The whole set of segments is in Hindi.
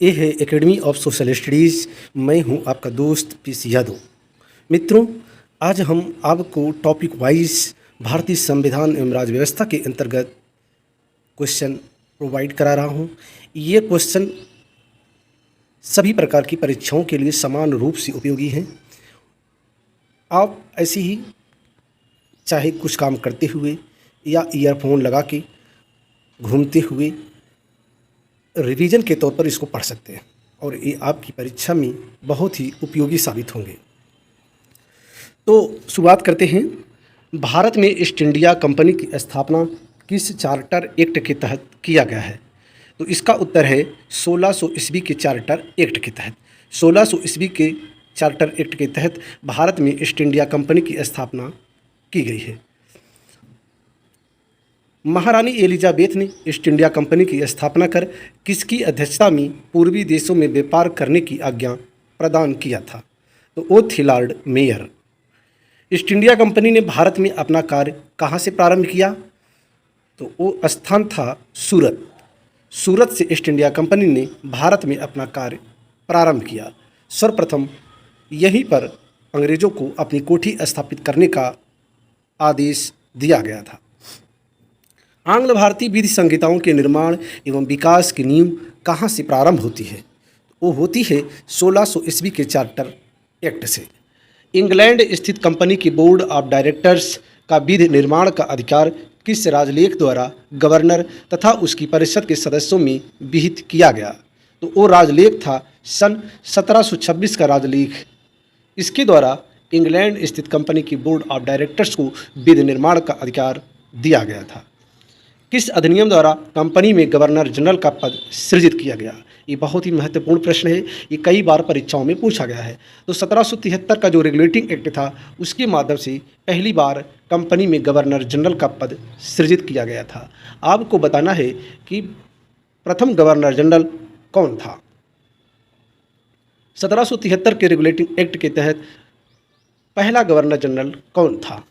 ये है एकेडमी ऑफ सोशल स्टडीज़। मैं हूं आपका दोस्त पीसी यादव। मित्रों, आज हम आपको टॉपिक वाइज भारतीय संविधान एवं राज्य व्यवस्था के अंतर्गत क्वेश्चन प्रोवाइड करा रहा हूं। ये क्वेश्चन सभी प्रकार की परीक्षाओं के लिए समान रूप से उपयोगी हैं। आप ऐसे ही चाहे कुछ काम करते हुए या ईयरफोन लगा के घूमते हुए रिवीजन के तौर पर इसको पढ़ सकते हैं और ये आपकी परीक्षा में बहुत ही उपयोगी साबित होंगे। तो शुरुआत करते हैं। भारत में ईस्ट इंडिया कंपनी की स्थापना किस चार्टर एक्ट के तहत किया गया है? तो इसका उत्तर है 1600 ईस्वी के चार्टर एक्ट के तहत। 1600 ईस्वी के चार्टर एक्ट के तहत भारत में ईस्ट इंडिया कंपनी की स्थापना की गई है। महारानी एलिजाबेथ ने ईस्ट इंडिया कंपनी की स्थापना कर किसकी अध्यक्षता में पूर्वी देशों में व्यापार करने की आज्ञा प्रदान किया था? तो वो थी Lord mayor. East India company ने भारत में अपना कार्य कहाँ से प्रारंभ किया? तो वो स्थान था सूरत। सूरत से ईस्ट इंडिया कंपनी ने भारत में अपना कार्य प्रारंभ किया। सर्वप्रथम यहीं पर अंग्रेज़ों को अपनी कोठी स्थापित करने का आदेश दिया गया था। आंग्ल भारतीय विधि संहिताओं के निर्माण एवं विकास की नींव कहाँ से प्रारंभ होती है? वो होती है 1600 ईस्वी के चार्टर एक्ट से। इंग्लैंड स्थित कंपनी की बोर्ड ऑफ डायरेक्टर्स का विधि निर्माण का अधिकार किस राजलेख द्वारा गवर्नर तथा उसकी परिषद के सदस्यों में विहित किया गया? तो वो राजलेख था सन 1726 का राजलेख। इसके द्वारा इंग्लैंड स्थित कंपनी की बोर्ड ऑफ डायरेक्टर्स को विधि निर्माण का अधिकार दिया गया था। किस अधिनियम द्वारा कंपनी में गवर्नर जनरल का पद सृजित किया गया? ये बहुत ही महत्वपूर्ण प्रश्न है। ये कई बार परीक्षाओं में पूछा गया है। तो 1773 का जो रेगुलेटिंग एक्ट था उसके माध्यम से पहली बार कंपनी में गवर्नर जनरल का पद सृजित किया गया था। आपको बताना है कि प्रथम गवर्नर जनरल कौन था। 1773 के रेगुलेटिंग एक्ट के तहत पहला गवर्नर जनरल कौन था?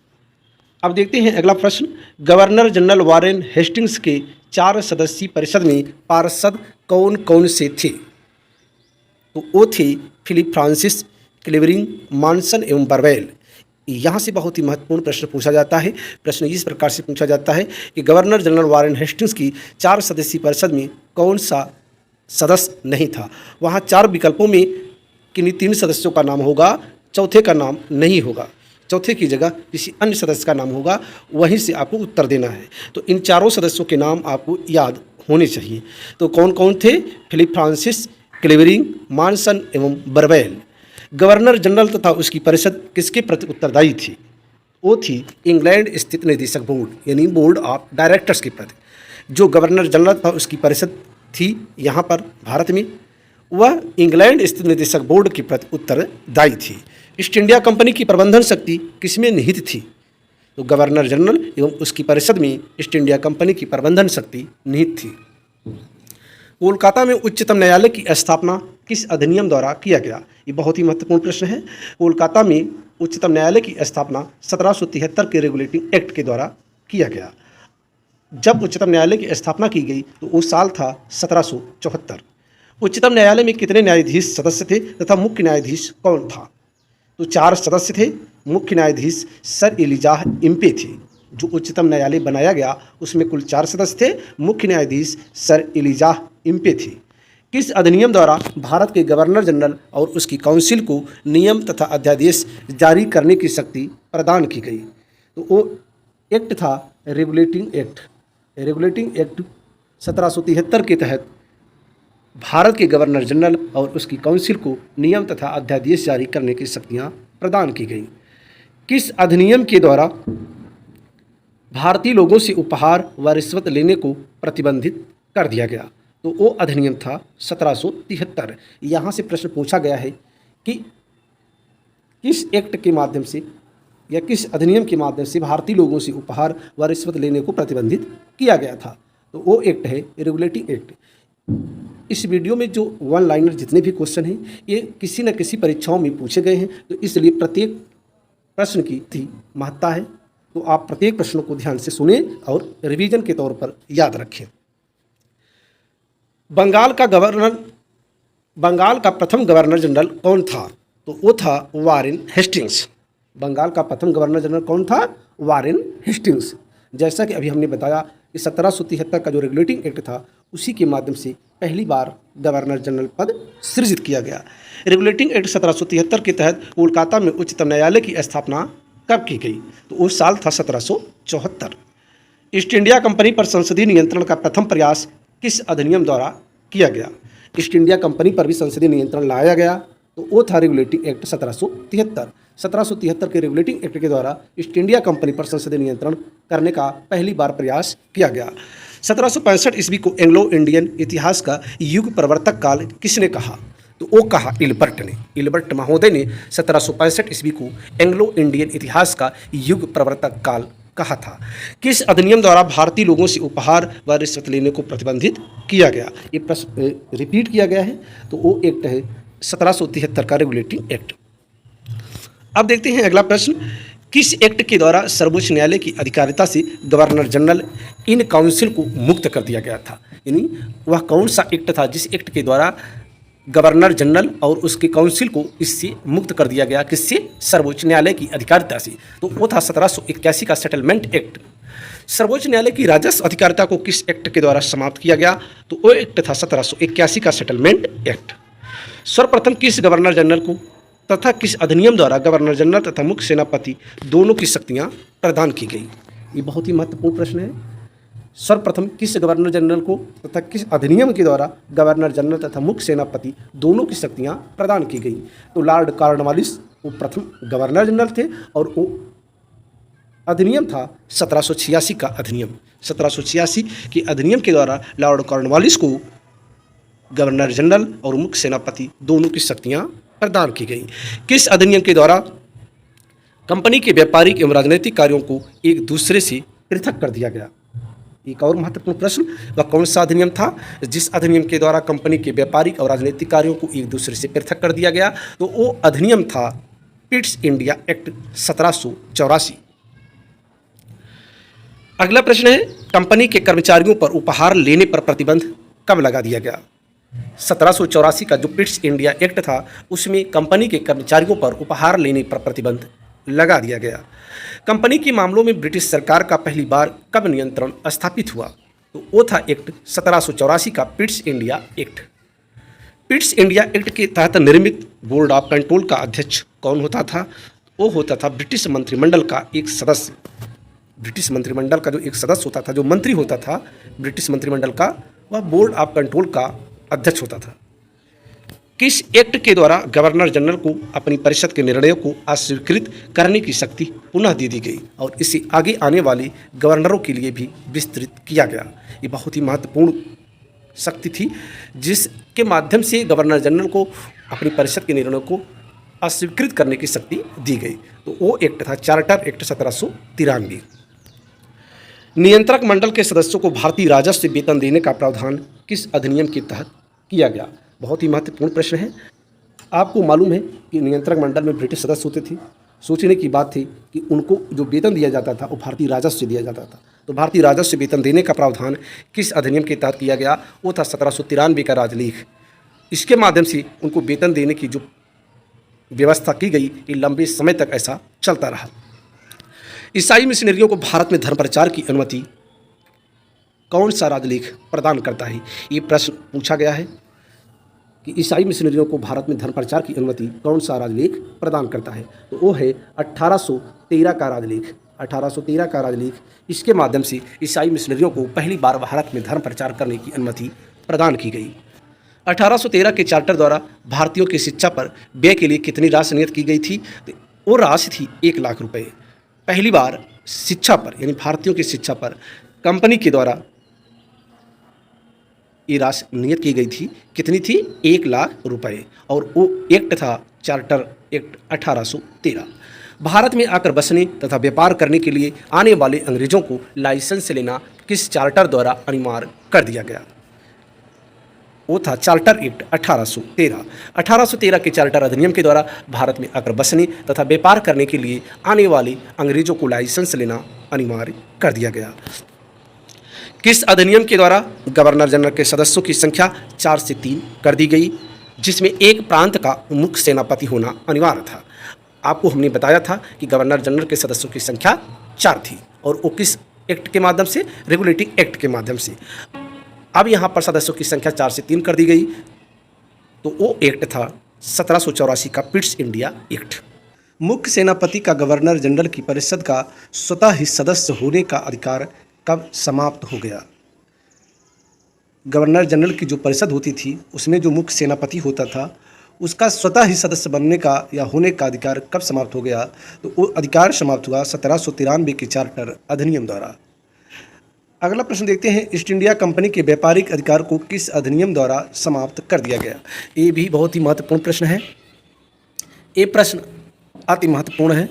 अब देखते हैं अगला प्रश्न। गवर्नर जनरल वारेन हेस्टिंग्स के 4 सदस्यीय परिषद में पार्षद कौन कौन से थे? तो वो थे फिलिप फ्रांसिस, क्लेवरिंग, मॉनसन एवं बर्वेल। यहाँ से बहुत ही महत्वपूर्ण प्रश्न पूछा जाता है। प्रश्न इस प्रकार से पूछा जाता है कि गवर्नर जनरल वारेन हेस्टिंग्स की 4 सदस्यीय परिषद में कौन सा सदस्य नहीं था? वहाँ 4 विकल्पों में किन्हीं 3 सदस्यों का नाम होगा, चौथे का नाम नहीं होगा। चौथे की जगह किसी अन्य सदस्य का नाम होगा, वहीं से आपको उत्तर देना है। तो इन चारों सदस्यों के नाम आपको याद होने चाहिए। तो कौन कौन थे? फिलिप फ्रांसिस, क्लेवरिंग, मॉनसन एवं बर्वेल। गवर्नर जनरल तथा उसकी परिषद किसके प्रति उत्तरदायी थी? वो थी इंग्लैंड स्थित निदेशक बोर्ड यानी बोर्ड ऑफ डायरेक्टर्स के प्रति। जो गवर्नर जनरल था उसकी परिषद थी यहाँ पर भारत में, वह इंग्लैंड स्थित निदेशक बोर्ड के प्रति उत्तरदायी थी। ईस्ट इंडिया कंपनी की प्रबंधन शक्ति किसमें निहित थी? तो गवर्नर जनरल एवं उसकी परिषद में ईस्ट इंडिया कंपनी की प्रबंधन शक्ति निहित थी। कोलकाता में उच्चतम न्यायालय की स्थापना किस अधिनियम द्वारा किया गया? ये बहुत ही महत्वपूर्ण प्रश्न है। कोलकाता में उच्चतम न्यायालय की स्थापना 1773 के रेगुलेटिंग एक्ट के द्वारा किया गया। जब उच्चतम न्यायालय की स्थापना की गई तो वो साल था 1774। उच्चतम न्यायालय में कितने न्यायाधीश सदस्य थे तथा मुख्य न्यायाधीश कौन था? तो 4 सदस्य थे। मुख्य न्यायाधीश सर एलिजाह इम्पे थे। जो उच्चतम न्यायालय बनाया गया उसमें कुल 4 सदस्य थे। मुख्य न्यायाधीश सर एलिजाह इम्पे थे। किस अधिनियम द्वारा भारत के गवर्नर जनरल और उसकी काउंसिल को नियम तथा अध्यादेश जारी करने की शक्ति प्रदान की गई? तो वो एक्ट था रेगुलेटिंग एक्ट। रेगुलेटिंग एक्ट 1773 के तहत भारत के गवर्नर जनरल और उसकी काउंसिल को नियम तथा अध्यादेश जारी करने की शक्तियाँ प्रदान की गई। किस अधिनियम के द्वारा भारतीय लोगों से उपहार व रिश्वत लेने को प्रतिबंधित कर दिया गया? तो वो अधिनियम था 1773। यहाँ से प्रश्न पूछा गया है कि किस एक्ट के माध्यम से या किस अधिनियम के माध्यम से भारतीय लोगों से उपहार व रिश्वत लेने को प्रतिबंधित किया गया था? तो वो एक्ट है रेगुलेटिंग एक्ट। इस वीडियो में जो 1 लाइनर जितने भी क्वेश्चन हैं ये किसी न किसी परीक्षाओं में पूछे गए हैं, तो इसलिए प्रत्येक प्रश्न की थी महत्ता है। तो आप प्रत्येक प्रश्नों को ध्यान से सुने और रिवीजन के तौर पर याद रखें। बंगाल का गवर्नर बंगाल का प्रथम गवर्नर जनरल कौन था? तो वो था वारेन हेस्टिंग्स। बंगाल का प्रथम गवर्नर जनरल कौन था? Warren Hastings. जैसा कि अभी हमने बताया कि 1773 का जो रेगुलेटिंग एक्ट था उसी के माध्यम से पहली बार गवर्नर जनरल पद सृजित किया गया। रेगुलेटिंग एक्ट 1773 के तहत कोलकाता में उच्चतम न्यायालय की स्थापना कब की गई? तो उस साल था 1774। ईस्ट इंडिया कंपनी पर संसदीय नियंत्रण का प्रथम प्रयास किस अधिनियम द्वारा किया गया? ईस्ट इंडिया कंपनी पर भी संसदीय नियंत्रण लाया गया, तो वो था रेगुलेटिंग एक्ट 1773। 1773 के रेगुलेटिंग एक्ट के द्वारा ईस्ट इंडिया कंपनी पर संसदीय नियंत्रण करने का पहली बार प्रयास किया गया। 1765 ईस्वी को एंग्लो इंडियन इतिहास का युग प्रवर्तक काल किसने कहा? तो वो कहा इल्बर्ट ने। इल्बर्ट महोदय ने 1765 ईस्वी को एंग्लो इंडियन इतिहास का युग प्रवर्तक काल कहा था। किस अधिनियम द्वारा भारतीय लोगों से उपहार व रिश्वत लेने को प्रतिबंधित किया गया? ये प्रश्न रिपीट किया गया है, तो वो एक्ट है 1773 का रेगुलेटिंग एक्ट। अब देखते हैं अगला प्रश्न, किस एक्ट के द्वारा सर्वोच्च न्यायालय की अधिकारिता से गवर्नर जनरल इन काउंसिल को मुक्त कर दिया गया था? यानी वह कौन सा एक्ट था जिस एक्ट के द्वारा गवर्नर जनरल और उसके काउंसिल को इससे मुक्त कर दिया गया? किससे? सर्वोच्च न्यायालय की अधिकारिता से। तो वो था 1781 का सेटलमेंट एक्ट। सर्वोच्च न्यायालय की राजस्व अधिकारिता को किस एक्ट के द्वारा समाप्त किया गया? तो वो एक्ट था 1781 का सेटलमेंट एक्ट। सर्वप्रथम किस गवर्नर जनरल को तथा किस अधिनियम द्वारा गवर्नर जनरल तथा मुख्य सेनापति दोनों की शक्तियां प्रदान की गई? ये बहुत ही महत्वपूर्ण प्रश्न है। सर्वप्रथम किस गवर्नर जनरल को तथा किस अधिनियम के द्वारा गवर्नर जनरल तथा मुख्य सेनापति दोनों की शक्तियां प्रदान की गई? तो लॉर्ड कॉर्नवालिस वो प्रथम गवर्नर जनरल थे और वो अधिनियम था 1786 का अधिनियम। 1786 के अधिनियम के द्वारा लॉर्ड कॉर्नवालिस को गवर्नर जनरल और मुख्य सेनापति दोनों की शक्तियां प्रदान की गई। किस अधिनियम के द्वारा कंपनी के व्यापारिक एवं राजनीतिक कार्यों को एक दूसरे से पृथक कर दिया गया? एक और महत्वपूर्ण प्रश्न, वह कौन सा अधिनियम था जिस अधिनियम के द्वारा कंपनी के व्यापारिक और राजनीतिक कार्यों को एक दूसरे से पृथक कर दिया गया? तो वो अधिनियम था पिट्स इंडिया एक्ट 1784। अगला प्रश्न है, कंपनी के कर्मचारियों पर उपहार लेने पर प्रतिबंध कब लगा दिया गया? 1784 का जो पिट्स इंडिया एक्ट था उसमें कंपनी के कर्मचारियों पर उपहार लेने पर प्रतिबंध लगा दिया गया। कंपनी के मामलों में ब्रिटिश सरकार का पहली बार कब नियंत्रण स्थापित हुआ? तो वो था एक्ट 1784 का Pitt's India act. Pitt's India act के तहत निर्मित बोर्ड ऑफ कंट्रोल का अध्यक्ष कौन होता था? वो होता था ब्रिटिश मंत्रिमंडल का एक सदस्य। ब्रिटिश मंत्रिमंडल का जो एक सदस्य होता था, जो मंत्री होता था ब्रिटिश मंत्रिमंडल का, वह बोर्ड ऑफ कंट्रोल का अध्यक्ष होता था। किस एक्ट के द्वारा गवर्नर जनरल को अपनी परिषद के निर्णयों को अस्वीकृत करने की शक्ति पुनः दे दी गई और इसे आगे आने वाले गवर्नरों के लिए भी विस्तृत किया गया? ये बहुत ही महत्वपूर्ण शक्ति थी जिसके माध्यम से गवर्नर जनरल को अपनी परिषद के निर्णयों को अस्वीकृत करने की शक्ति दी गई। तो वो एक्ट था चार्टर एक्ट 1793। नियंत्रक मंडल के सदस्यों को भारतीय राजस्व से वेतन देने का प्रावधान किस अधिनियम के तहत किया गया? बहुत ही महत्वपूर्ण प्रश्न है। आपको मालूम है कि नियंत्रक मंडल में ब्रिटिश सदस्य होते थे। सोचने की बात थी कि उनको जो वेतन दिया जाता था वो भारतीय राजस्व से दिया जाता था। तो भारतीय राजस्व से वेतन देने का प्रावधान किस अधिनियम के तहत किया गया? वो था 1793 का राजलेख। इसके माध्यम से उनको वेतन देने की जो व्यवस्था की गई, ये लंबे समय तक ऐसा चलता रहा। ईसाई मिशनरियों को भारत में धर्म प्रचार की अनुमति कौन सा राजलेख प्रदान करता है? ये प्रश्न पूछा गया है कि ईसाई मिशनरियों को भारत में धर्म प्रचार की अनुमति कौन सा राजलेख प्रदान करता है? तो वो है 1813 का राजलेख। 1813 का राजलेख, इसके माध्यम से ईसाई मिशनरियों को पहली बार भारत में धर्म प्रचार करने की अनुमति प्रदान की गई। 1813 के चार्टर द्वारा भारतीयों की शिक्षा पर व्यय के लिए कितनी राशि नियत की गई थी? तो वो राशि थी 1 लाख रुपये। पहली बार शिक्षा पर, यानी भारतीयों की शिक्षा पर कंपनी के द्वारा ये राशि नियत की गई थी। कितनी थी? 1 लाख रुपये। और वो एक्ट था चार्टर एक्ट 1813। भारत में आकर बसने तथा व्यापार करने के लिए आने वाले अंग्रेजों को लाइसेंस लेना किस चार्टर द्वारा अनिवार्य कर दिया गया? वो था चार्टर एक्ट 1813। 1813 के चार्टर अधिनियम के द्वारा भारत में आकर बसने तथा व्यापार करने के लिए आने वाले अंग्रेजों को लाइसेंस लेना अनिवार्य कर दिया गया। किस अधिनियम के द्वारा गवर्नर जनरल के सदस्यों की संख्या 4 से 3 कर दी गई? जिसमें एक प्रांत का मुख्य सेनापति होना अनिवार्य था। आपको हमने बताया था कि गवर्नर जनरल के सदस्यों की संख्या 4 थी और वो किस एक्ट के माध्यम से, रेगुलेटिंग एक्ट के माध्यम से। अब यहाँ पर सदस्यों की संख्या 4 से 3 कर दी गई, तो वो एक्ट था 1784 का पिट्स इंडिया एक्ट। मुख्य सेनापति का गवर्नर जनरल की परिषद का स्वतः ही सदस्य होने का अधिकार कब समाप्त हो गया? गवर्नर जनरल की जो परिषद होती थी उसमें जो मुख्य सेनापति होता था उसका स्वतः ही सदस्य बनने का या होने का अधिकार कब समाप्त हो गया? तो वो अधिकार समाप्त हुआ 1793 के चार्टर अधिनियम द्वारा। अगला प्रश्न देखते हैं, ईस्ट इंडिया कंपनी के व्यापारिक अधिकार को किस अधिनियम द्वारा समाप्त कर दिया गया? ये भी बहुत ही महत्वपूर्ण प्रश्न है। ये प्रश्न अति महत्वपूर्ण है।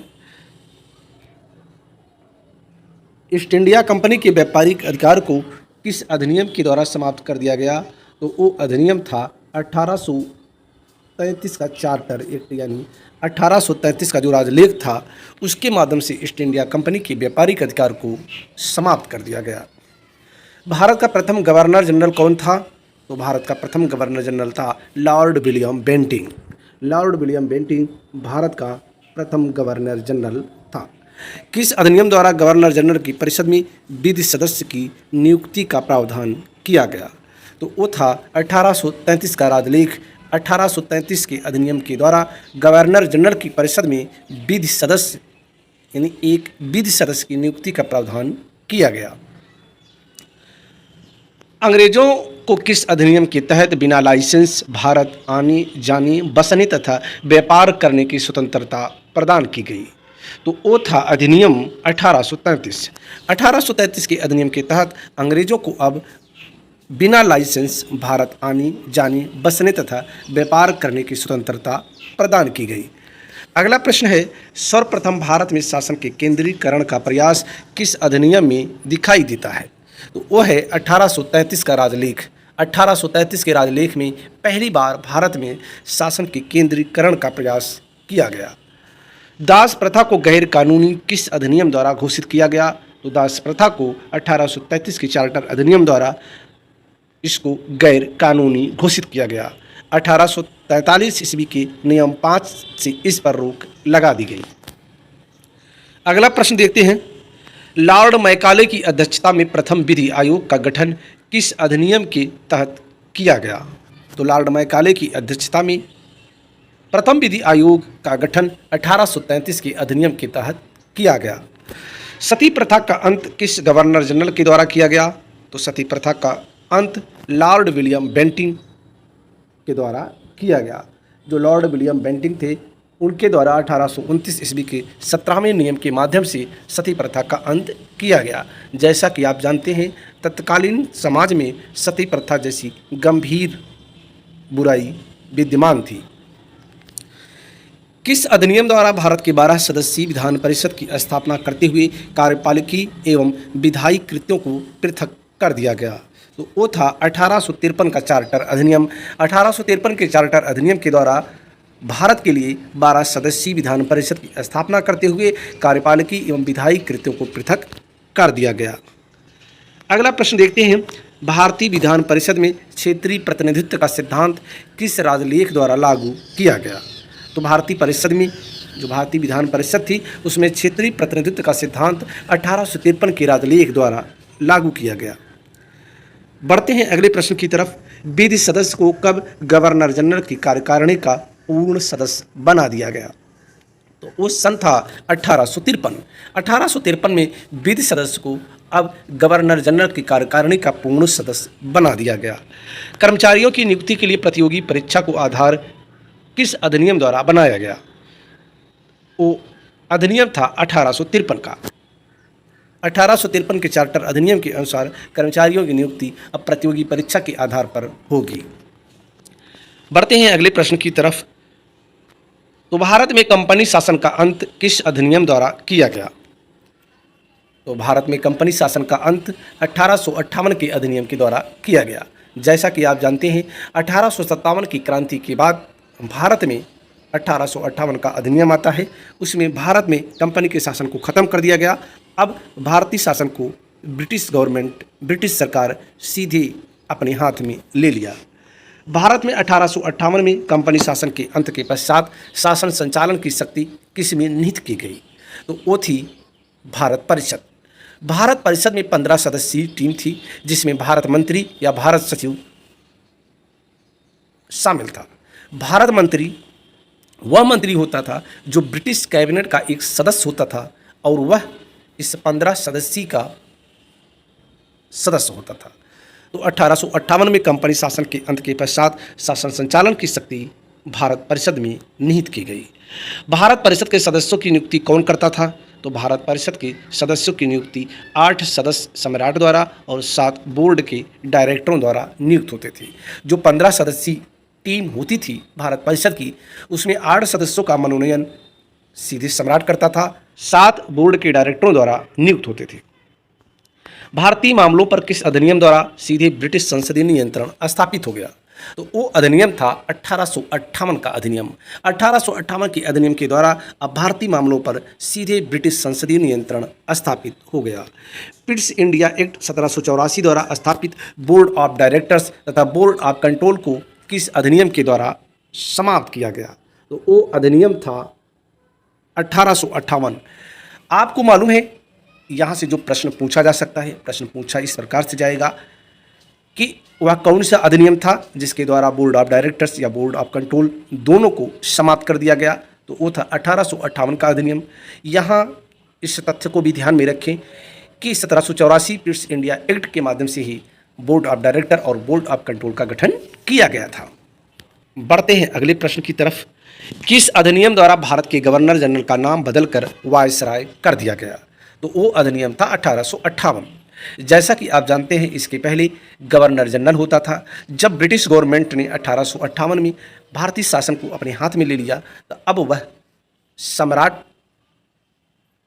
ईस्ट इंडिया कंपनी के व्यापारिक अधिकार को किस अधिनियम के द्वारा समाप्त कर दिया गया? तो वो अधिनियम था 1833 का चार्टर एक्ट, यानी 1833 का जो राजलेख था उसके माध्यम से ईस्ट इंडिया कंपनी के व्यापारिक अधिकार को समाप्त कर दिया गया। भारत का प्रथम गवर्नर जनरल कौन था? तो भारत का प्रथम गवर्नर जनरल था Lord William Bentinck. Lord William Bentinck भारत का प्रथम गवर्नर जनरल था। किस अधिनियम द्वारा गवर्नर जनरल की परिषद में विधि सदस्य की नियुक्ति का प्रावधान किया गया? तो वो था 1833 का राजलेख। 1833 के अधिनियम के द्वारा गवर्नर जनरल की परिषद में विधि सदस्य यानी एक विधि सदस्य की नियुक्ति का प्रावधान किया गया। अंग्रेजों को किस अधिनियम के तहत बिना लाइसेंस भारत आने जाने, बसने तथा व्यापार करने की स्वतंत्रता प्रदान की गई? तो वो था अधिनियम 1833। 1833 के अधिनियम के तहत अंग्रेजों को अब बिना लाइसेंस भारत आने जाने, बसने तथा व्यापार करने की स्वतंत्रता प्रदान की गई। अगला प्रश्न है, सर्वप्रथम भारत में शासन के केंद्रीकरण का प्रयास किस अधिनियम में दिखाई देता है? तो वो है 1833 का राजलेख। 1833 के राजलेख में पहली बार भारत में शासन के केंद्रीकरण का प्रयास किया गया। दास प्रथा को गैर कानूनी किस अधिनियम द्वारा घोषित किया गया? तो दास प्रथा को 1833 के चार्टर अधिनियम द्वारा इसको गैर कानूनी घोषित किया गया। 1843 ईस्वी के नियम 5 से इस पर रोक लगा दी गई। अगला प्रश्न देखते हैं, लॉर्ड मैकाले की अध्यक्षता में प्रथम विधि आयोग का गठन किस अधिनियम के तहत किया गया? तो लॉर्ड मैकाले की अध्यक्षता में प्रथम विधि आयोग का गठन 1833 के अधिनियम के तहत किया गया। सती प्रथा का अंत किस गवर्नर जनरल के द्वारा किया गया? तो सती प्रथा का अंत लॉर्ड विलियम बेंटिंग के द्वारा किया गया। जो लॉर्ड विलियम बेंटिंग थे उनके द्वारा 1829 ईस्वी के 17वें नियम के माध्यम से सती प्रथा का अंत किया गया। जैसा कि आप जानते हैं तत्कालीन समाज में सती प्रथा जैसी गंभीर बुराई विद्यमान थी। किस अधिनियम द्वारा भारत के 12 सदस्यीय विधान परिषद की स्थापना करते हुए कार्यपालिकी एवं विधायी कृत्यों को पृथक कर दिया गया? तो वो था 1853 का चार्टर अधिनियम। 1853 के चार्टर अधिनियम के द्वारा भारत के लिए 12 सदस्यीय विधान परिषद की स्थापना करते हुए कार्यपालिकी एवं विधायी कृत्यों को पृथक कर दिया गया। अगला प्रश्न देखते हैं, भारतीय विधान परिषद में क्षेत्रीय प्रतिनिधित्व का सिद्धांत किस राजलेख द्वारा लागू किया गया? तो भारतीय परिषद में जो भारतीय विधान परिषद थी उसमें क्षेत्रीय प्रतिनिधित्व का सिद्धांत 1853 के राजलेख द्वारा लागू किया गया। बढ़ते हैं अगले प्रश्न की तरफ, विधि सदस्य को कब गवर्नर जनरल की कार्यकारिणी का पूर्ण सदस्य बना दिया गया? तो वो सन था 1853। 1853 में विधि सदस्य को अब गवर्नर जनरल की कार्यकारिणी का पूर्ण सदस्य बना दिया गया। कर्मचारियों की नियुक्ति के लिए प्रतियोगी परीक्षा को आधार किस अधिनियम द्वारा बनाया गया? वो अधिनियम था 1853 का। 1853 के चार्टर अधिनियम के अनुसार कर्मचारियों की नियुक्ति अब प्रतियोगी परीक्षा के आधार पर होगी। बढ़ते हैं अगले प्रश्न की तरफ, तो भारत में कंपनी शासन का अंत किस अधिनियम द्वारा किया गया? तो भारत में कंपनी शासन का अंत 1858 के अधिनियम के द्वारा किया गया। जैसा कि आप जानते हैं 1857 की क्रांति के बाद भारत में 1858 का अधिनियम आता है। उसमें भारत में कंपनी के शासन को ख़त्म कर दिया गया। अब भारतीय शासन को ब्रिटिश सरकार सीधे अपने हाथ में ले लिया। भारत में 1858 में कंपनी शासन के अंत के पश्चात शासन संचालन की शक्ति किस में निहित की गई? तो वो थी भारत परिषद। भारत परिषद में 15 सदस्यीय टीम थी, जिसमें भारत मंत्री या भारत सचिव शामिल था। भारत मंत्री वह मंत्री होता था जो ब्रिटिश कैबिनेट का एक सदस्य होता था और वह इस 15 सदस्यीय का सदस्य होता था। तो 1858 में कंपनी शासन के अंत के पश्चात शासन संचालन की शक्ति भारत परिषद में निहित की गई। भारत परिषद के सदस्यों की नियुक्ति कौन करता था? तो भारत परिषद के सदस्यों की नियुक्ति 8 सदस्य सम्राट द्वारा और 7 बोर्ड के डायरेक्टरों द्वारा नियुक्त होते थे। जो 15 सदस्यीय टीम होती थी भारत परिषद की, उसमें 8 सदस्यों का मनोनयन सीधे सम्राट करता था, 7 बोर्ड के डायरेक्टरों द्वारा नियुक्त होते थे। भारतीय मामलों पर किस अधिनियम द्वारा सीधे ब्रिटिश संसदीय नियंत्रण स्थापित हो गया? तो वो अधिनियम था 1858 का अधिनियम। 1858 के अधिनियम के द्वारा अब भारतीय मामलों पर सीधे ब्रिटिश संसदीय नियंत्रण स्थापित हो गया। पिट्स इंडिया एक्ट 1784 द्वारा स्थापित बोर्ड ऑफ डायरेक्टर्स तथा बोर्ड ऑफ कंट्रोल को किस अधिनियम के द्वारा समाप्त किया गया? तो वो अधिनियम था 1858। आपको मालूम है यहाँ से जो प्रश्न पूछा जा सकता है, प्रश्न पूछा इस प्रकार से जाएगा कि वह कौन सा अधिनियम था जिसके द्वारा बोर्ड ऑफ डायरेक्टर्स या बोर्ड ऑफ कंट्रोल दोनों को समाप्त कर दिया गया? तो वो था 1858 का अधिनियम। यहाँ इस तथ्य को भी ध्यान में रखें कि 1784 पिट्स इंडिया एक्ट के माध्यम से ही बोर्ड ऑफ डायरेक्टर और बोर्ड ऑफ कंट्रोल का गठन किया गया था। बढ़ते हैं अगले प्रश्न की तरफ। किस अधिनियम द्वारा भारत के गवर्नर जनरल का नाम बदलकर वायसराय कर दिया गया? तो वो अधिनियम था 1858। जैसा कि आप जानते हैं, इसके पहले गवर्नर जनरल होता था। जब ब्रिटिश गवर्नमेंट ने 1858 में भारतीय शासन को अपने हाथ में ले लिया, तो अब वह सम्राट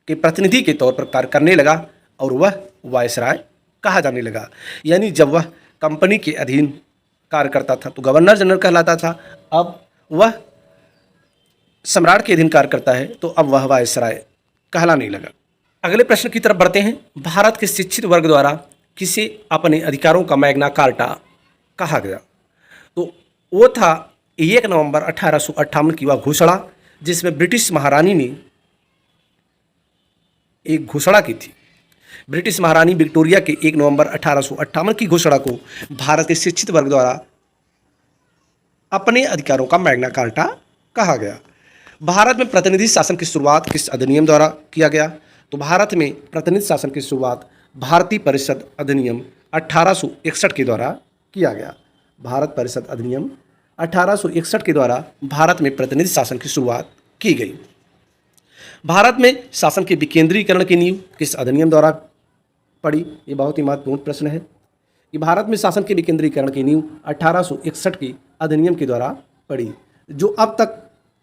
के प्रतिनिधि के तौर पर कार्य करने लगा और वह वायसराय कहा जाने लगा। यानी जब वह कंपनी के अधीन कार्य करता था तो गवर्नर जनरल कहलाता था, अब वह सम्राट के अधीन कार्य करता है तो अब वह वायसराय कहलाने लगा। अगले प्रश्न की तरफ बढ़ते हैं। भारत के शिक्षित वर्ग द्वारा किसे अपने अधिकारों का मैग्ना कार्टा कहा गया? तो वो था 1 नवंबर 1858 की वह घोषणा, जिसमें ब्रिटिश महारानी ने एक घोषणा की थी। ब्रिटिश महारानी विक्टोरिया के 1 नवंबर 1858 की घोषणा को भारत के शिक्षित वर्ग द्वारा अपने अधिकारों का मैग्ना कार्टा कहा गया। भारत में प्रतिनिधि शासन की शुरुआत किस अधिनियम द्वारा किया गया? तो भारत में प्रतिनिधि शासन की शुरुआत भारतीय परिषद अधिनियम 1861 के द्वारा किया गया। भारत परिषद अधिनियम 1861 के द्वारा भारत में प्रतिनिधि शासन की शुरुआत की गई। भारत में शासन के विकेंद्रीकरण की नींव किस अधिनियम द्वारा पड़ी? ये बहुत ही महत्वपूर्ण प्रश्न है कि भारत में शासन के विकेंद्रीकरण की नींव 1861 के अधिनियम के द्वारा पड़ी। जो अब तक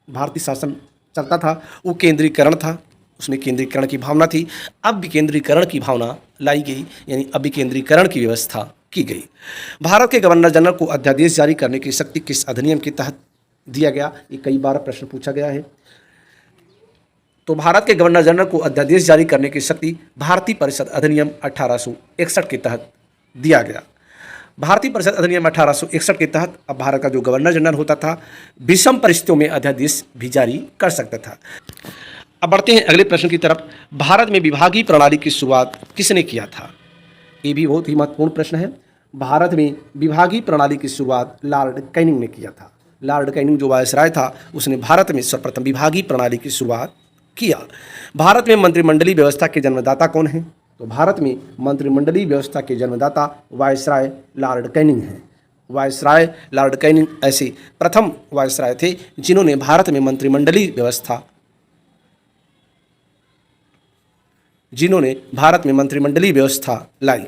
भारतीय शासन चलता था वो केंद्रीकरण था, उसमें केंद्रीकरण की भावना थी। अब विकेंद्रीकरण की भावना लाई गई, यानी अब विकेंद्रीकरण की व्यवस्था की गई। भारत के गवर्नर जनरल को अध्यादेश जारी करने की शक्ति किस अधिनियम के तहत दिया गया? ये कई बार प्रश्न पूछा गया है। तो भारत के गवर्नर जनरल को अध्यादेश जारी करने की शक्ति भारतीय परिषद अधिनियम 1861 के तहत दिया गया। भारतीय परिषद अधिनियम 1861 के तहत अब भारत का जो गवर्नर जनरल होता था विषम परिस्थितियों में अध्यादेश भी जारी कर सकता था। अब बढ़ते हैं अगले प्रश्न की तरफ। भारत में विभागीय प्रणाली की शुरुआत किसने किया था? ये भी बहुत ही महत्वपूर्ण प्रश्न है। भारत में विभागीय प्रणाली की शुरुआत लॉर्ड कैनिंग ने किया था। लॉर्ड कैनिंग जो वायसराय था, उसने भारत में सर्वप्रथम विभागीय प्रणाली की शुरुआत किया। भारत में मंत्रिमंडलीय व्यवस्था के जन्मदाता कौन हैं? तो भारत में मंत्रिमंडलीय व्यवस्था के जन्मदाता वायसराय लॉर्ड कैनिंग हैं। वायसराय लॉर्ड कैनिंग ऐसे प्रथम वायसराय थे जिन्होंने भारत में मंत्रिमंडलीय व्यवस्था लाई।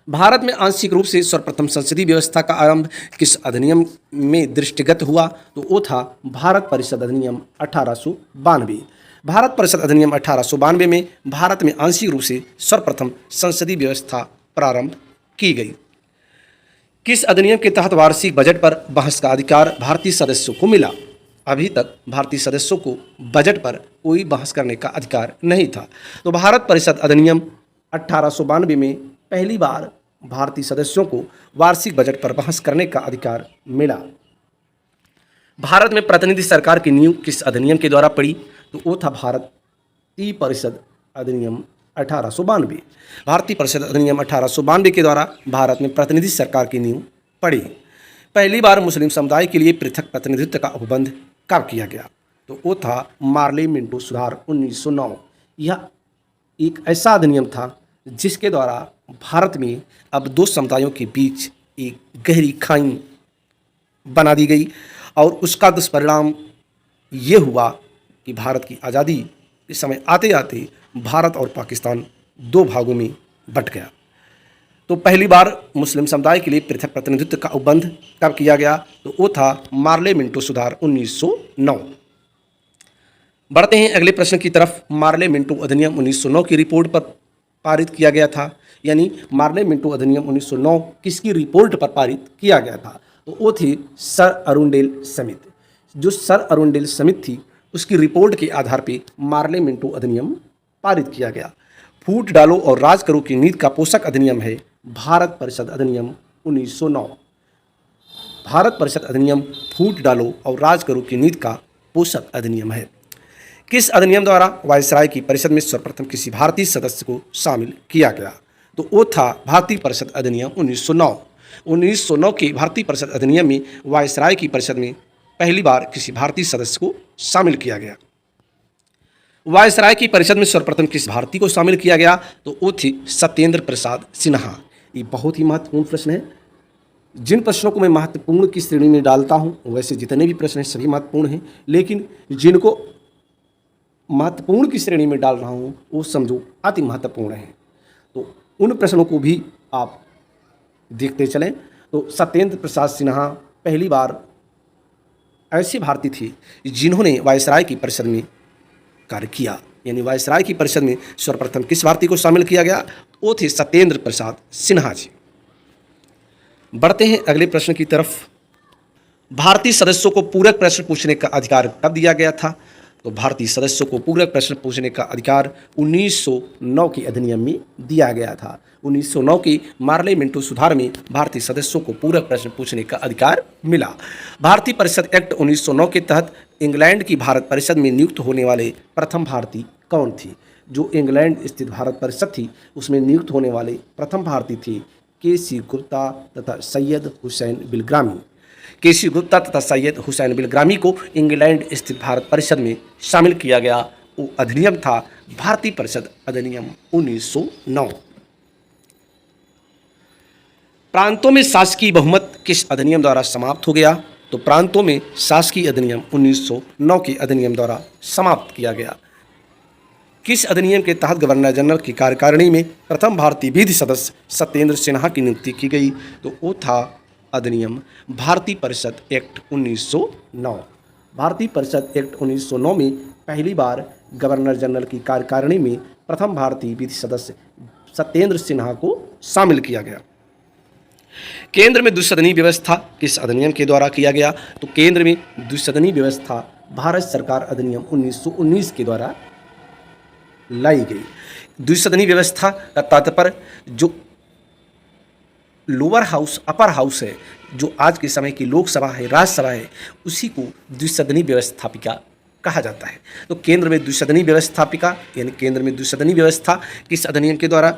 भारत में आंशिक रूप से सर्वप्रथम संसदीय व्यवस्था का आरंभ किस अधिनियम में दृष्टिगत हुआ? तो वो था भारत परिषद अधिनियम 1892। भारत परिषद अधिनियम 1892 में भारत में आंशिक रूप से सर्वप्रथम संसदीय व्यवस्था प्रारंभ की गई। किस अधिनियम के तहत वार्षिक बजट पर बहस का अधिकार भारतीय सदस्यों को मिला? अभी तक भारतीय सदस्यों को बजट पर कोई बहस करने का अधिकार नहीं था। तो भारत परिषद अधिनियम 1892 में पहली बार भारतीय सदस्यों को वार्षिक बजट पर बहस करने का अधिकार मिला? भारत में प्रतिनिधि सरकार की नींव किस अधिनियम के द्वारा पड़ी? तो वो था भारतीय परिषद अधिनियम 1892। भारतीय परिषद अधिनियम 1892 के द्वारा भारत में प्रतिनिधि सरकार की नींव पड़ी। पहली बार मुस्लिम समुदाय के लिए पृथक प्रतिनिधित्व का उपबंध कब किया गया? तो वो था मार्ले मिंटो सुधार 1909। यह एक ऐसा अधिनियम था जिसके द्वारा भारत में अब दो समुदायों के बीच एक गहरी खाई बना दी गई और उसका दुष्परिणाम ये हुआ कि भारत की आज़ादी के समय आते आते भारत और पाकिस्तान दो भागों में बंट गया। तो पहली बार मुस्लिम समुदाय के लिए पृथक प्रतिनिधित्व का उपबंध कब किया गया? तो वो था मार्ले मिंटो सुधार 1909। बढ़ते हैं अगले प्रश्न की तरफ। मार्ले मिंटो अधिनियम 1909 की रिपोर्ट पर पारित किया गया था, यानी मार्ले मिंटो अधिनियम 1909 किसकी रिपोर्ट पर पारित किया गया था? तो वो थी सर अरुंडेल समिति। जो सर अरुंडेल समिति थी उसकी रिपोर्ट के आधार पर मार्ले मिंटो अधिनियम पारित किया गया। फूट डालो और राज करो की नीति का पोषक अधिनियम है भारत परिषद अधिनियम 1909। भारत परिषद अधिनियम फूट डालो और राज करो की नीति का पोषक अधिनियम है। किस अधिनियम द्वारा वायसराय की परिषद में सर्वप्रथम किसी भारतीय सदस्य को शामिल किया गया? तो वो था भारतीय परिषद अधिनियम 1909। 1909 के भारतीय परिषद अधिनियम में वायसराय की परिषद में पहली बार किसी भारतीय सदस्य को शामिल किया गया। वायसराय की परिषद में सर्वप्रथम किस भारतीय को शामिल किया गया? तो वो थी सत्येंद्र प्रसाद सिन्हा। ये बहुत ही महत्वपूर्ण प्रश्न है। जिन प्रश्नों को मैं महत्वपूर्ण की श्रेणी में डालता हूँ, वैसे जितने भी प्रश्न हैं सभी महत्वपूर्ण हैं, लेकिन जिनको महत्वपूर्ण की श्रेणी में डाल रहा हूँ वो समझो अति महत्वपूर्ण है। तो उन प्रश्नों को भी आप देखते चलें। तो सत्येंद्र प्रसाद सिन्हा पहली बार ऐसे भारतीय थे जिन्होंने वायसराय की परिषद में कार्य किया, यानी वायसराय की परिषद में सर्वप्रथम किस भारतीय को शामिल किया गया? वो थे सत्येंद्र प्रसाद सिन्हा जी। बढ़ते हैं अगले प्रश्न की तरफ। भारतीय सदस्यों को पूरक प्रश्न पूछने का अधिकार कब दिया गया था? तो भारतीय सदस्यों को पूरक प्रश्न पूछने का अधिकार 1909 के अधिनियम में दिया गया था। 1909 के मार्ले मिंटो सुधार में भारतीय सदस्यों को पूरक प्रश्न पूछने का अधिकार मिला। भारतीय परिषद एक्ट 1909 के तहत इंग्लैंड की भारत परिषद में नियुक्त होने वाले प्रथम भारतीय कौन थी? जो इंग्लैंड स्थित भारत परिषद थी उसमें नियुक्त होने वाले प्रथम भारतीय थे के.सी. गुप्ता तथा सैयद हुसैन बिलग्रामी। के.सी. गुप्ता तथा सैयद हुसैन बिलग्रामी को इंग्लैंड स्थित भारत परिषद में शामिल किया गया। वो अधिनियम था भारतीय परिषद अधिनियम 1909। प्रांतों में शासकीय बहुमत किस अधिनियम द्वारा समाप्त हो गया? तो प्रांतों में शासकीय अधिनियम 1909 के अधिनियम द्वारा समाप्त किया गया। किस अधिनियम के तहत गवर्नर जनरल की कार्यकारिणी में प्रथम भारतीय विधि सदस्य सत्येंद्र सिन्हा की नियुक्ति की गई? तो वो था अधिनियम भारतीय परिषद एक्ट 1909। भारतीय परिषद एक्ट 1909 में पहली बार गवर्नर जनरल की कार्यकारिणी में प्रथम भारतीय विधि सदस्य सत्येंद्र सिन्हा को शामिल किया गया। केंद्र में द्विसदनीय व्यवस्था किस अधिनियम के द्वारा किया गया? तो केंद्र में द्विसदनीय व्यवस्था भारत सरकार अधिनियम 1919 के द्वारा लाई गई। द्विसदनीय व्यवस्था का तात्पर्य जो लोअर हाउस अपर हाउस है, जो आज के समय की लोकसभा है, राज्यसभा है, उसी को द्विसदनीय व्यवस्थापिका कहा जाता है। तो केंद्र में द्विसदनीय व्यवस्थापिका यानी केंद्र में द्विसदनीय व्यवस्था किस अधिनियम के द्वारा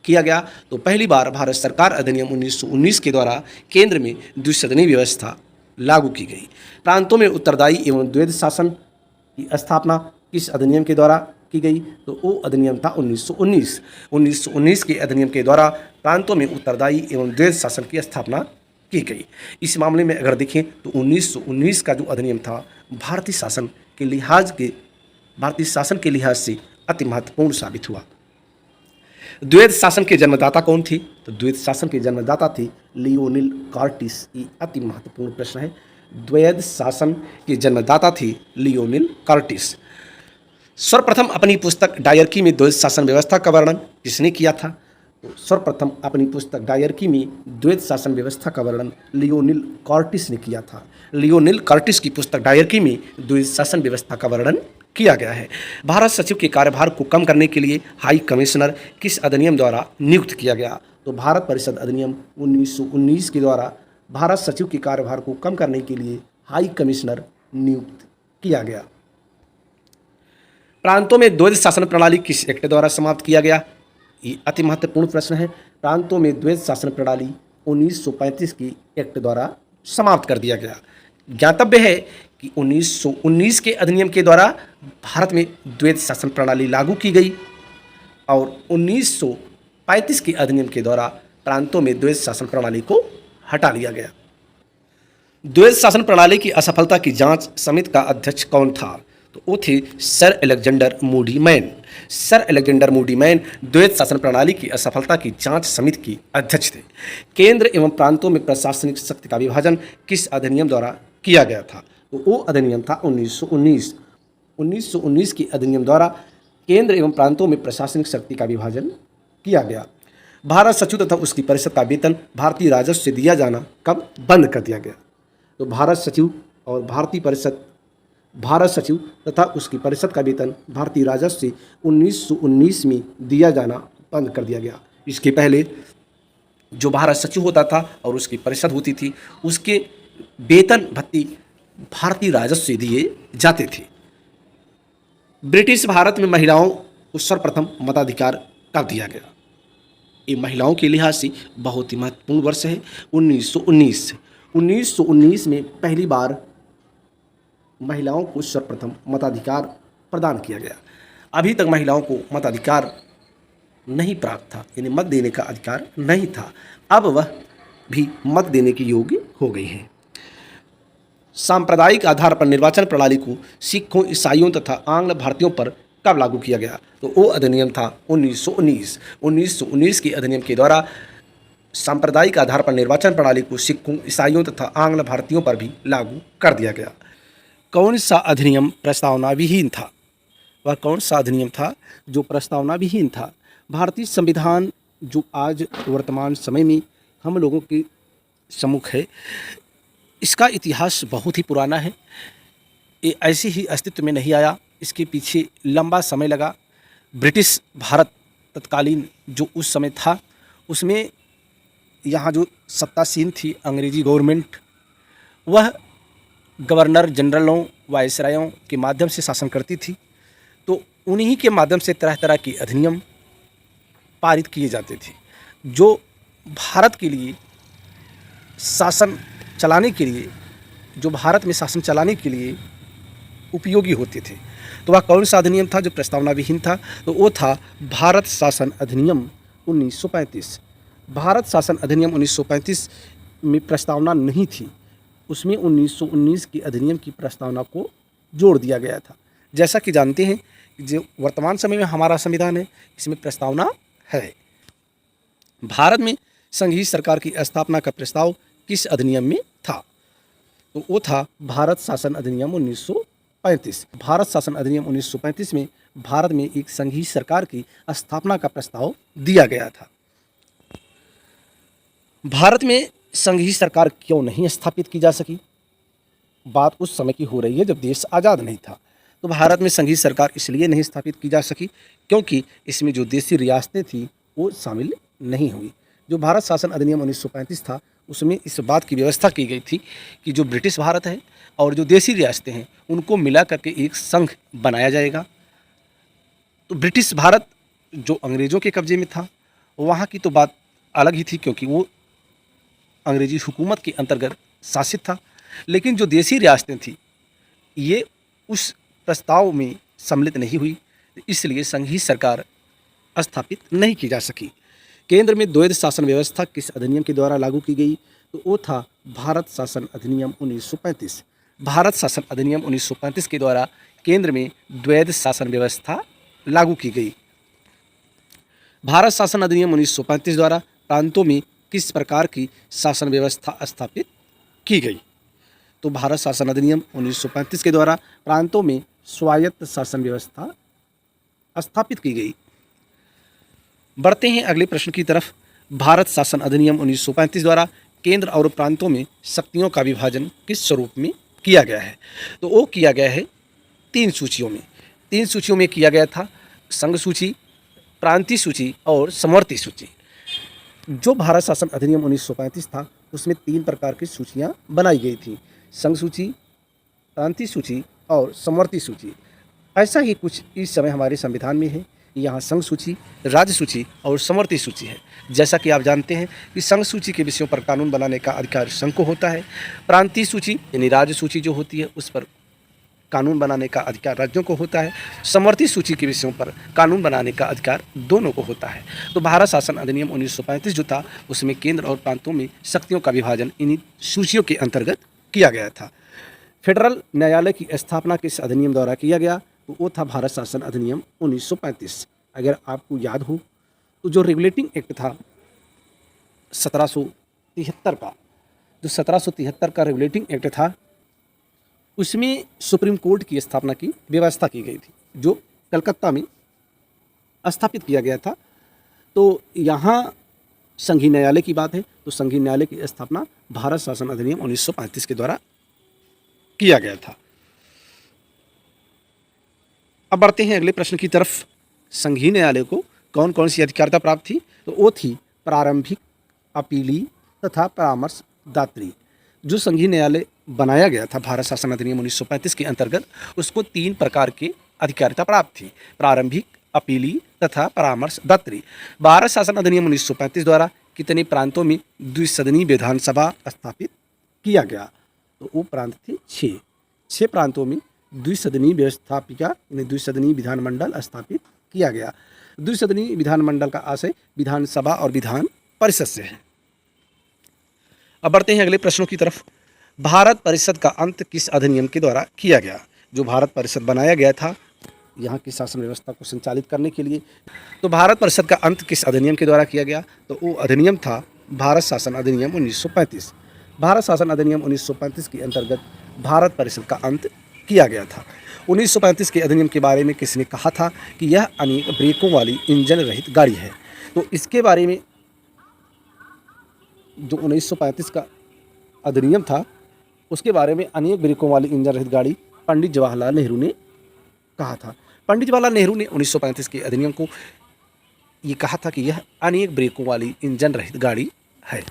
किया गया? तो पहली बार भारत सरकार अधिनियम 1919 के द्वारा केंद्र में द्विसदनीय व्यवस्था लागू की गई। प्रांतों में उत्तरदायी एवं द्वैध शासन की स्थापना किस अधिनियम के द्वारा की गई? तो वो अधिनियम था 1919। 1919 के अधिनियम के द्वारा प्रांतों में उत्तरदायी एवं द्वैध शासन की स्थापना की गई। इस मामले में अगर देखें तो 1919 का जो अधिनियम था भारतीय शासन के लिहाज से अति महत्वपूर्ण साबित हुआ। द्वैध शासन के जन्मदाता कौन थे? तो द्वैध शासन के जन्मदाता थे लियोनिल कार्टिस। ये अति महत्वपूर्ण प्रश्न है। द्वैध शासन के जन्मदाता थे लियोनिल कार्टिस। सर्वप्रथम अपनी पुस्तक डायरकी में द्वैध शासन व्यवस्था का वर्णन किसने किया था? तो सर्वप्रथम अपनी पुस्तक डायरकी में द्वैध शासन व्यवस्था का वर्णन लियोनिल कार्टिस ने किया था। लियोनिल कार्टिस की पुस्तक डायरकी में द्वैध शासन व्यवस्था का वर्णन किया गया है। भारत सचिव के कार्यभार को कम करने के लिए हाई कमिश्नर किस अधिनियम द्वारा नियुक्त किया गया? तो भारत परिषद अधिनियम 1919 के द्वारा भारत सचिव के कार्यभार को कम करने के लिए हाई कमिश्नर नियुक्त किया गया। प्रांतों में द्वैध शासन प्रणाली किस एक्ट द्वारा समाप्त किया गया? ये अति महत्वपूर्ण प्रश्न है। प्रांतों में द्वैध शासन प्रणाली 1935 की एक्ट द्वारा समाप्त कर दिया गया। ज्ञातव्य है कि 1919 के अधिनियम के द्वारा भारत में द्वैध शासन प्रणाली लागू की गई और 1935 के अधिनियम के द्वारा प्रांतों में द्वैध शासन प्रणाली को हटा लिया गया। द्वैध शासन प्रणाली की असफलता की जांच समिति का अध्यक्ष कौन था? तो वो थे sir Alexander Muddiman. Sir Alexander Muddiman द्वैध शासन प्रणाली की असफलता की जांच समिति के अध्यक्ष थे। केंद्र एवं प्रांतों में प्रशासनिक शक्ति का विभाजन किस अधिनियम द्वारा किया गया था? तो वो अधिनियम था 1919। 1919 के अधिनियम द्वारा केंद्र एवं प्रांतों में प्रशासनिक शक्ति का विभाजन किया गया। भारत सचिव तथा उसकी परिषद का वेतन भारतीय राजस्व से दिया जाना कब बंद कर दिया गया? तो भारत सचिव और भारत सचिव तथा उसकी परिषद का वेतन भारतीय राजस्व से 1919 में दिया जाना बंद कर दिया गया। इसके पहले जो भारत सचिव होता था और उसकी परिषद होती थी, उसके वेतन भत्ती भारतीय राजस्व से दिए जाते थे। ब्रिटिश भारत में महिलाओं को सर्वप्रथम मताधिकार कब दिया गया? ये महिलाओं के लिहाज से बहुत ही महत्वपूर्ण वर्ष है 1919। 1919 में पहली बार महिलाओं को सर्वप्रथम मताधिकार प्रदान किया गया। अभी तक महिलाओं को मताधिकार नहीं प्राप्त था, यानी मत देने का अधिकार नहीं था। अब वह भी मत देने के योग्य हो गई हैं। सांप्रदायिक आधार पर निर्वाचन प्रणाली को सिखों, ईसाइयों तथा आंग्ल भारतीयों पर कब लागू किया गया? तो वो अधिनियम था 1919। 1919 के अधिनियम के द्वारा सांप्रदायिक आधार पर निर्वाचन प्रणाली को सिखों, ईसाइयों तथा आंग्ल भारतीयों पर भी लागू कर दिया गया। कौन सा अधिनियम प्रस्तावना विहीन था? वह कौन सा अधिनियम था जो प्रस्तावना विहीन था? भारतीय संविधान जो आज वर्तमान समय में हम लोगों के सम्मुख है, इसका इतिहास बहुत ही पुराना है। ये ऐसे ही अस्तित्व में नहीं आया, इसके पीछे लंबा समय लगा। ब्रिटिश भारत तत्कालीन जो उस समय था, उसमें यहाँ जो सत्तासीन थी अंग्रेजी गवर्नमेंट, वह गवर्नर जनरलों, वायसरायों के माध्यम से शासन करती थी। तो उन्हीं के माध्यम से तरह तरह के अधिनियम पारित किए जाते थे जो भारत के लिए शासन चलाने के लिए, जो भारत में शासन चलाने के लिए उपयोगी होते थे। तो वह कौन सा अधिनियम था जो प्रस्तावना विहीन था? तो वो था भारत शासन अधिनियम 1935। भारत शासन अधिनियम 1935 में प्रस्तावना नहीं थी, उसमें 1919 के अधिनियम की प्रस्तावना को जोड़ दिया गया था। जैसा कि जानते हैं जो वर्तमान समय में हमारा संविधान है, इसमें प्रस्तावना है। भारत में संघीय सरकार की स्थापना का प्रस्ताव किस अधिनियम में था? तो वो था भारत शासन अधिनियम 1935। भारत शासन अधिनियम 1935 में भारत में एक संघीय सरकार की स्थापना का प्रस्ताव दिया गया था। भारत में संघीय सरकार क्यों नहीं स्थापित की जा सकी? बात उस समय की हो रही है जब देश आज़ाद नहीं था। तो भारत में संघीय सरकार इसलिए नहीं स्थापित की जा सकी क्योंकि इसमें जो देशी रियासतें थी वो शामिल नहीं हुई। जो भारत शासन अधिनियम 1935 था, उसमें इस बात की व्यवस्था की गई थी कि जो ब्रिटिश भारत है और जो देशी रियासतें हैं उनको मिला करके एक संघ बनाया जाएगा। तो ब्रिटिश भारत जो अंग्रेज़ों के कब्जे में था, वहाँ की तो बात अलग ही थी क्योंकि वो अंग्रेजी हुकूमत के अंतर्गत शासित था। लेकिन जो देशी रियासतें थी ये उस प्रस्ताव में सम्मिलित नहीं हुई, इसलिए संघीय सरकार स्थापित नहीं की जा सकी। केंद्र में द्वैध शासन व्यवस्था किस अधिनियम के द्वारा लागू की गई? तो वो था भारत शासन अधिनियम 1935। भारत शासन अधिनियम 1935 के द्वारा केंद्र में द्वैध शासन व्यवस्था लागू की गई। भारत शासन अधिनियम 1935 द्वारा प्रांतों में किस प्रकार की शासन व्यवस्था स्थापित की गई? तो भारत शासन अधिनियम 1935 के द्वारा प्रांतों में स्वायत्त शासन व्यवस्था स्थापित की गई। बढ़ते हैं अगले प्रश्न की तरफ। भारत शासन अधिनियम 1935 द्वारा केंद्र और प्रांतों में शक्तियों का विभाजन किस स्वरूप में किया गया है? तो वो किया गया है तीन सूचियों में किया गया था। संघ सूची, प्रांतीय सूची और समवर्ती सूची। जो भारत शासन अधिनियम 1935 था उसमें 3 प्रकार की सूचियाँ बनाई गई थी, संघ सूची, प्रांतीय सूची और समवर्ती सूची। ऐसा ही कुछ इस समय हमारे संविधान में है। यहाँ संघ सूची, राज्य सूची और समवर्ती सूची है। जैसा कि आप जानते हैं कि संघ सूची के विषयों पर कानून बनाने का अधिकार संघ को होता है। प्रांतीय सूची यानी राज्य सूची जो होती है उस पर कानून बनाने का अधिकार राज्यों को होता है। समवर्ती सूची के विषयों पर कानून बनाने का अधिकार दोनों को होता है। तो भारत शासन अधिनियम 1935 जो था उसमें केंद्र और प्रांतों में शक्तियों का विभाजन इन्हीं सूचियों के अंतर्गत किया गया था। फेडरल न्यायालय की स्थापना किस अधिनियम द्वारा किया गया, तो वो था भारत शासन अधिनियम 1935। अगर आपको याद हो तो जो रेगुलेटिंग एक्ट था 1773 का, जो 1773 का रेगुलेटिंग एक्ट था उसमें सुप्रीम कोर्ट की स्थापना की व्यवस्था की गई थी, जो कलकत्ता में स्थापित किया गया था। तो यहाँ संघीय न्यायालय की बात है, तो संघीय न्यायालय की स्थापना भारत शासन अधिनियम 1935 के द्वारा किया गया था। अब बढ़ते हैं अगले प्रश्न की तरफ। संघीय न्यायालय को कौन कौन सी अधिकारिता प्राप्त थी, तो वो थी प्रारंभिक, अपीली तथा परामर्शदात्री। जो संघीय न्यायालय बनाया गया था भारत शासन अधिनियम 1935 के अंतर्गत उसको 3 प्रकार की अधिकारिता प्राप्त थी, प्रारंभिक, अपीली तथा परामर्शदात्री। भारत शासन अधिनियम 1935 द्वारा कितने प्रांतों में द्विसदनीय विधानसभा स्थापित किया गया, तो वो प्रांत थे 6 प्रांतों में द्विसदनीय व्यवस्थापिका यानी द्विसदनीय विधानमंडल स्थापित किया गया। द्विसदनीय विधानमंडल का आशय विधानसभा और विधान परिषद से है। अब बढ़ते हैं अगले प्रश्नों की तरफ। भारत परिषद का अंत किस अधिनियम के द्वारा किया गया। जो भारत परिषद बनाया गया था यहाँ की शासन व्यवस्था को संचालित करने के लिए, तो भारत परिषद का अंत किस अधिनियम के द्वारा किया गया, तो वो अधिनियम था भारत शासन अधिनियम 1935। भारत शासन अधिनियम 1935 के अंतर्गत भारत परिषद का अंत किया गया था। 1935 के अधिनियम के बारे में किसने कहा था कि यह अनेक ब्रेकों वाली इंजन रहित गाड़ी है, तो इसके बारे में जो 1935 का अधिनियम था उसके बारे में अनेक ब्रेकों वाली इंजन रहित गाड़ी पंडित जवाहरलाल नेहरू ने कहा था। पंडित जवाहरलाल नेहरू ने 1935 के अधिनियम को ये कहा था कि यह अनेक ब्रेकों वाली इंजन रहित गाड़ी है।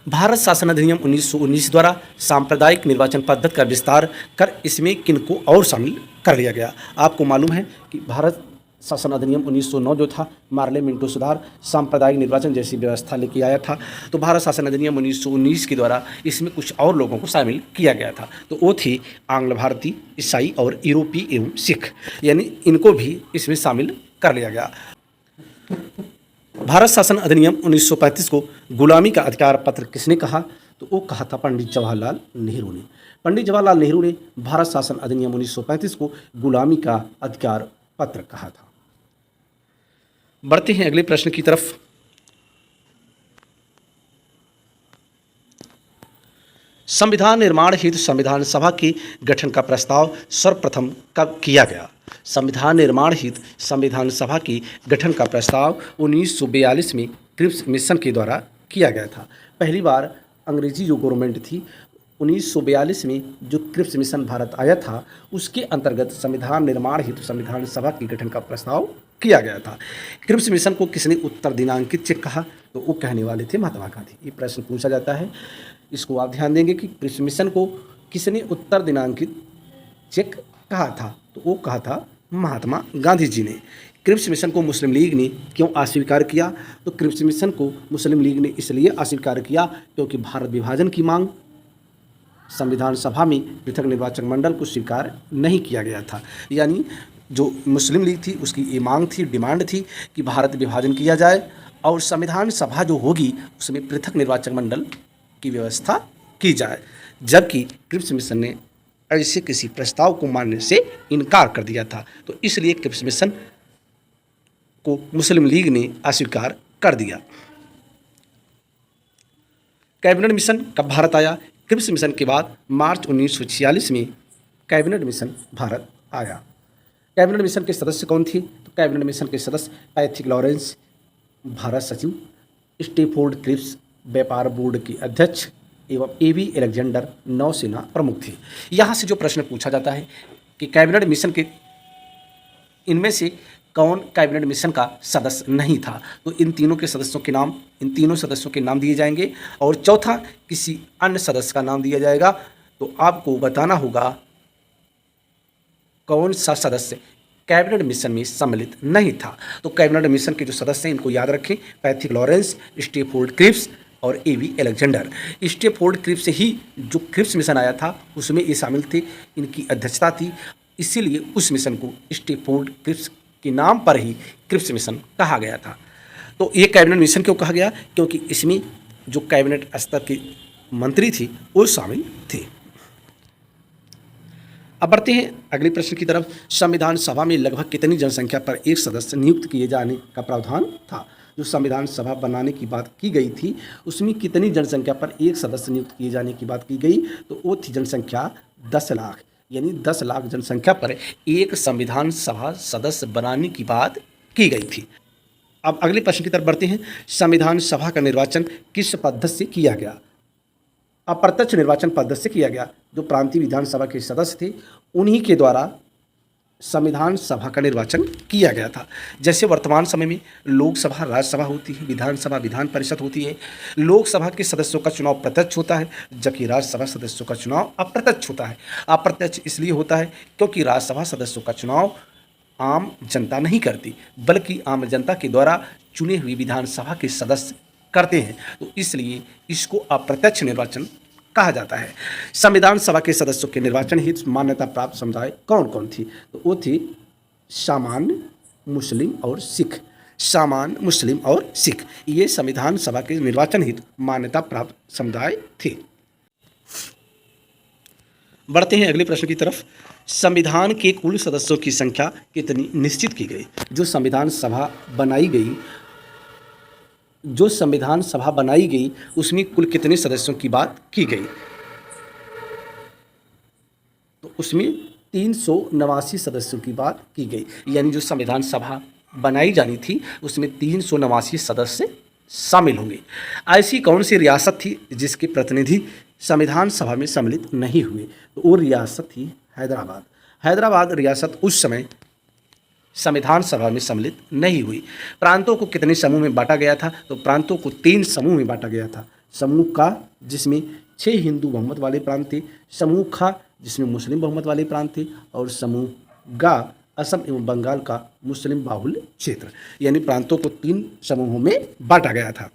भारत शासन अधिनियम 1919 द्वारा सांप्रदायिक निर्वाचन पद्धति का विस्तार कर इसमें किनको और शामिल कर लिया गया। आपको मालूम है कि भारत शासन अधिनियम 1909 जो था मार्ले मिंटो सुधार सांप्रदायिक निर्वाचन जैसी व्यवस्था लेके आया था। तो भारत शासन अधिनियम 1919 के द्वारा इसमें कुछ और लोगों को शामिल किया गया था, तो वो थी आंग्ल भारतीय, ईसाई और यूरोपीय एवं सिख, यानी इनको भी इसमें शामिल कर लिया गया। भारत शासन अधिनियम 1935 को गुलामी का अधिकार पत्र किसने कहा, तो वो कहा था पंडित जवाहरलाल नेहरू ने। पंडित जवाहरलाल नेहरू ने भारत शासन अधिनियम 1935 को गुलामी का अधिकार पत्र कहा था। बढ़ते हैं अगले प्रश्न की तरफ। संविधान निर्माण हेतु संविधान सभा के गठन का प्रस्ताव सर्वप्रथम कब किया गया। संविधान निर्माण हेतु संविधान सभा के गठन का प्रस्ताव 1942 में क्रिप्स मिशन के द्वारा किया गया था। पहली बार अंग्रेजी जो गवर्नमेंट थी 1942 में जो क्रिप्स मिशन भारत आया था उसके अंतर्गत संविधान निर्माण हेतु संविधान सभा के गठन का प्रस्ताव किया गया था। क्रिप्स मिशन को किसने उत्तर दिनांकित चेक कहा, तो वो कहने वाले थे महात्मा गांधी। ये प्रश्न पूछा जाता है, इसको आप ध्यान देंगे कि क्रिप्स मिशन को किसने उत्तर दिनांकित चेक कहा था, तो वो कहा था महात्मा गांधी जी ने। क्रिप्स मिशन को मुस्लिम लीग ने क्यों अस्वीकार किया, तो क्रिप्स मिशन को मुस्लिम लीग ने इसलिए अस्वीकार किया क्योंकि भारत विभाजन की मांग संविधान सभा में पृथक निर्वाचन मंडल को स्वीकार नहीं किया गया था। यानी जो मुस्लिम लीग थी उसकी ये मांग थी, डिमांड थी कि भारत विभाजन किया जाए और संविधान सभा जो होगी उसमें पृथक निर्वाचन मंडल की व्यवस्था की जाए, जबकि क्रिप्स मिशन ने ऐसे किसी प्रस्ताव को मानने से इनकार कर दिया था। तो इसलिए क्रिप्स मिशन को मुस्लिम लीग ने अस्वीकार कर दिया। कैबिनेट मिशन कब भारत आया, क्रिप्स मिशन के बाद मार्च 1946 में कैबिनेट मिशन भारत आया। कैबिनेट मिशन के सदस्य कौन थे, तो कैबिनेट मिशन के सदस्य पैथिक लॉरेंस भारत सचिव, स्टेफोर्ड क्रिप्स व्यापार बोर्ड के अध्यक्ष एवं एवी एलेक्जेंडर नौसेना प्रमुख थे। यहाँ से जो प्रश्न पूछा जाता है कि कैबिनेट मिशन के इनमें से कौन कैबिनेट मिशन का सदस्य नहीं था। तो इन तीनों सदस्यों के नाम दिए जाएंगे और चौथा किसी अन्य सदस्य का नाम दिया जाएगा। तो आपको बताना होगा कौन सा सदस्य कैबिनेट मिशन में सम्मिलित नहीं था। तो कैबिनेट मिशन के जो सदस्य हैं इनको याद रखें, पैथिक लॉरेंस, स्टेफोर्ड क्रिप्स और एवी अलेक्जेंडर। स्टेफोर्ड क्रिप्स से ही जो क्रिप्स मिशन आया था उसमें ये शामिल थे, इनकी अध्यक्षता थी, इसीलिए उस मिशन को स्टेफोर्ड क्रिप्स के नाम पर ही क्रिप्स मिशन कहा गया था। तो ये कैबिनेट मिशन क्यों कहा गया, क्योंकि इसमें जो कैबिनेट स्तर के मंत्री थी वो शामिल थे। अब बढ़ते हैं अगले प्रश्न की तरफ। संविधान सभा में लगभग कितनी जनसंख्या पर एक सदस्य नियुक्त किए जाने का प्रावधान था। जो संविधान सभा बनाने की बात की गई थी उसमें कितनी जनसंख्या पर एक सदस्य नियुक्त किए जाने की बात की गई, तो वो थी जनसंख्या 10 लाख, यानी 10 लाख जनसंख्या पर एक संविधान सभा सदस्य बनाने की बात की गई थी। अब अगले प्रश्न की तरफ बढ़ते हैं। संविधान सभा का निर्वाचन किस पद्धति से किया गया। अप्रत्यक्ष निर्वाचन पद्धति से किया गया। जो प्रांतीय विधानसभा के सदस्य थे उन्हीं के द्वारा संविधान सभा का निर्वाचन किया गया था। जैसे वर्तमान समय में लोकसभा राज्यसभा होती है, विधानसभा विधान परिषद होती है। लोकसभा के सदस्यों का चुनाव प्रत्यक्ष होता है जबकि राज्यसभा सदस्यों का चुनाव अप्रत्यक्ष होता है। अप्रत्यक्ष इसलिए होता है क्योंकि राज्यसभा सदस्यों का चुनाव आम जनता नहीं करती बल्कि आम जनता के द्वारा चुने हुए विधानसभा के सदस्य करते हैं, तो इसलिए इसको अप्रत्यक्ष निर्वाचन कहा जाता है। संविधान सभा के सदस्यों के निर्वाचन हेतु मान्यता प्राप्त समुदाय कौन कौन थी, तो वो थी सामान्य, मुस्लिम और सिख। सामान्य, मुस्लिम और सिख ये संविधान सभा के निर्वाचन हेतु मान्यता प्राप्त समुदाय थे। बढ़ते हैं अगले प्रश्न की तरफ। संविधान के कुल सदस्यों की संख्या कितनी निश्चित की गई। जो संविधान सभा बनाई गई उसमें कुल कितने सदस्यों की बात की गई, तो उसमें 389 सदस्यों की बात की गई। यानी जो संविधान सभा बनाई जानी थी उसमें 389 सदस्य शामिल होंगे। ऐसी कौन सी रियासत थी जिसके प्रतिनिधि संविधान सभा में सम्मिलित नहीं हुए, तो वो रियासत थी हैदराबाद। हैदराबाद रियासत उस समय संविधान सभा में सम्मिलित नहीं हुई। प्रांतों को कितने समूह में बांटा गया था, तो प्रांतों को 3 समूह में बांटा गया था। समूह का जिसमें 6 हिंदू बहुमत वाले प्रांत थे, समूह खा जिसमें मुस्लिम बहुमत वाले प्रांत थे, और समूह गा असम एवं बंगाल का मुस्लिम बाहुल्य क्षेत्र। यानी प्रांतों को 3 समूहों में बांटा गया था।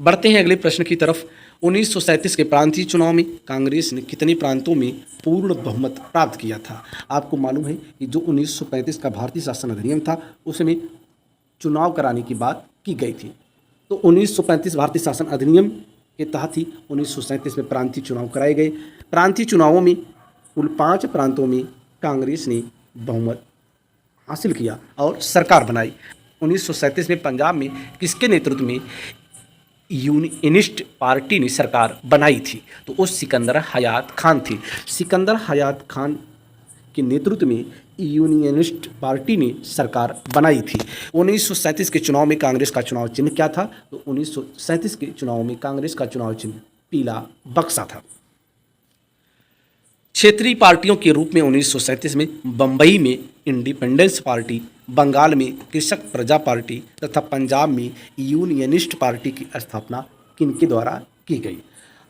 बढ़ते हैं अगले प्रश्न की तरफ। 1937 के प्रांतीय चुनाव में कांग्रेस ने कितने प्रांतों में पूर्ण बहुमत प्राप्त किया था। आपको मालूम है कि जो 1935 का भारतीय शासन अधिनियम था उसमें चुनाव कराने की बात की गई थी। तो 1935 भारतीय शासन अधिनियम के तहत ही 1937 में प्रांतीय चुनाव कराए गए। प्रांतीय चुनावों में कुल 5 प्रांतों में कांग्रेस ने बहुमत हासिल किया और सरकार बनाई। 1937 में पंजाब में किसके नेतृत्व में यूनियनिस्ट पार्टी ने सरकार बनाई थी, तो वो सिकंदर हयात खान थी। सिकंदर हयात खान के नेतृत्व में यूनियनिस्ट पार्टी ने सरकार बनाई थी। 1937 के चुनाव में कांग्रेस का चुनाव चिन्ह क्या था, तो 1937 के चुनाव में कांग्रेस का चुनाव चिन्ह पीला बक्सा था। क्षेत्रीय पार्टियों के रूप में 1937 में बम्बई में इंडिपेंडेंस पार्टी, बंगाल में कृषक प्रजा पार्टी तथा पंजाब में यूनियनिस्ट पार्टी की स्थापना किनके द्वारा की गई।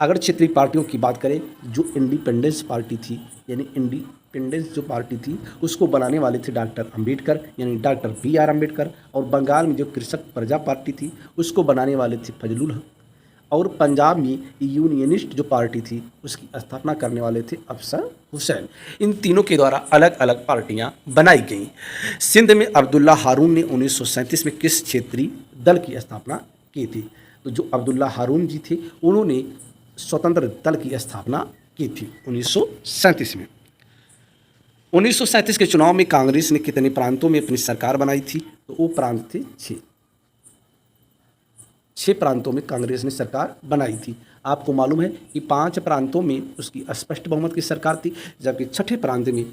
अगर क्षेत्रीय पार्टियों की बात करें, जो इंडिपेंडेंस पार्टी थी यानी इंडिपेंडेंस जो पार्टी थी उसको बनाने वाले थे डॉक्टर अंबेडकर यानी डॉक्टर BR अम्बेडकर, और बंगाल में जो कृषक प्रजा पार्टी थी उसको बनाने वाले थे फजलुल हक, और पंजाब में यूनियनिस्ट जो पार्टी थी उसकी स्थापना करने वाले थे अफसर हुसैन। इन तीनों के द्वारा अलग अलग पार्टियां बनाई गईं। सिंध में अब्दुल्ला हारून ने 1937 में किस क्षेत्रीय दल की स्थापना की थी, तो जो अब्दुल्ला हारून जी थे उन्होंने स्वतंत्र दल की स्थापना की थी 1937 में। 1937 के चुनाव में कांग्रेस ने कितने प्रांतों में अपनी सरकार बनाई थी, तो वो प्रांत थे 6 प्रांतों में कांग्रेस ने सरकार बनाई थी। आपको मालूम है कि 5 प्रांतों में उसकी स्पष्ट बहुमत की सरकार थी, जबकि 6ठे प्रांत में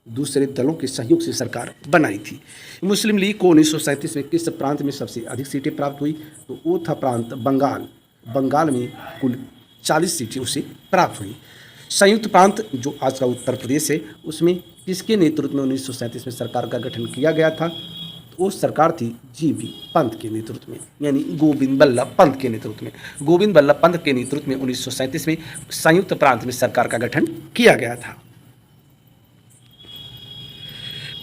दूसरे दलों के सहयोग से सरकार बनाई थी। मुस्लिम लीग को 1937 में किस प्रांत में सबसे अधिक सीटें प्राप्त हुई, तो वो था प्रांत बंगाल। बंगाल में कुल 40 सीटें उसे प्राप्त हुई। संयुक्त प्रांत जो आज का उत्तर प्रदेश है उसमें किसके नेतृत्व में 1937 में सरकार का गठन किया गया था? तो वो सरकार थी जीबी पंत के नेतृत्व में, यानी गोविंद बल्लभ पंत के नेतृत्व में। गोविंद बल्लभ पंत के नेतृत्व में 1937 में संयुक्त प्रांत में सरकार का गठन किया गया था।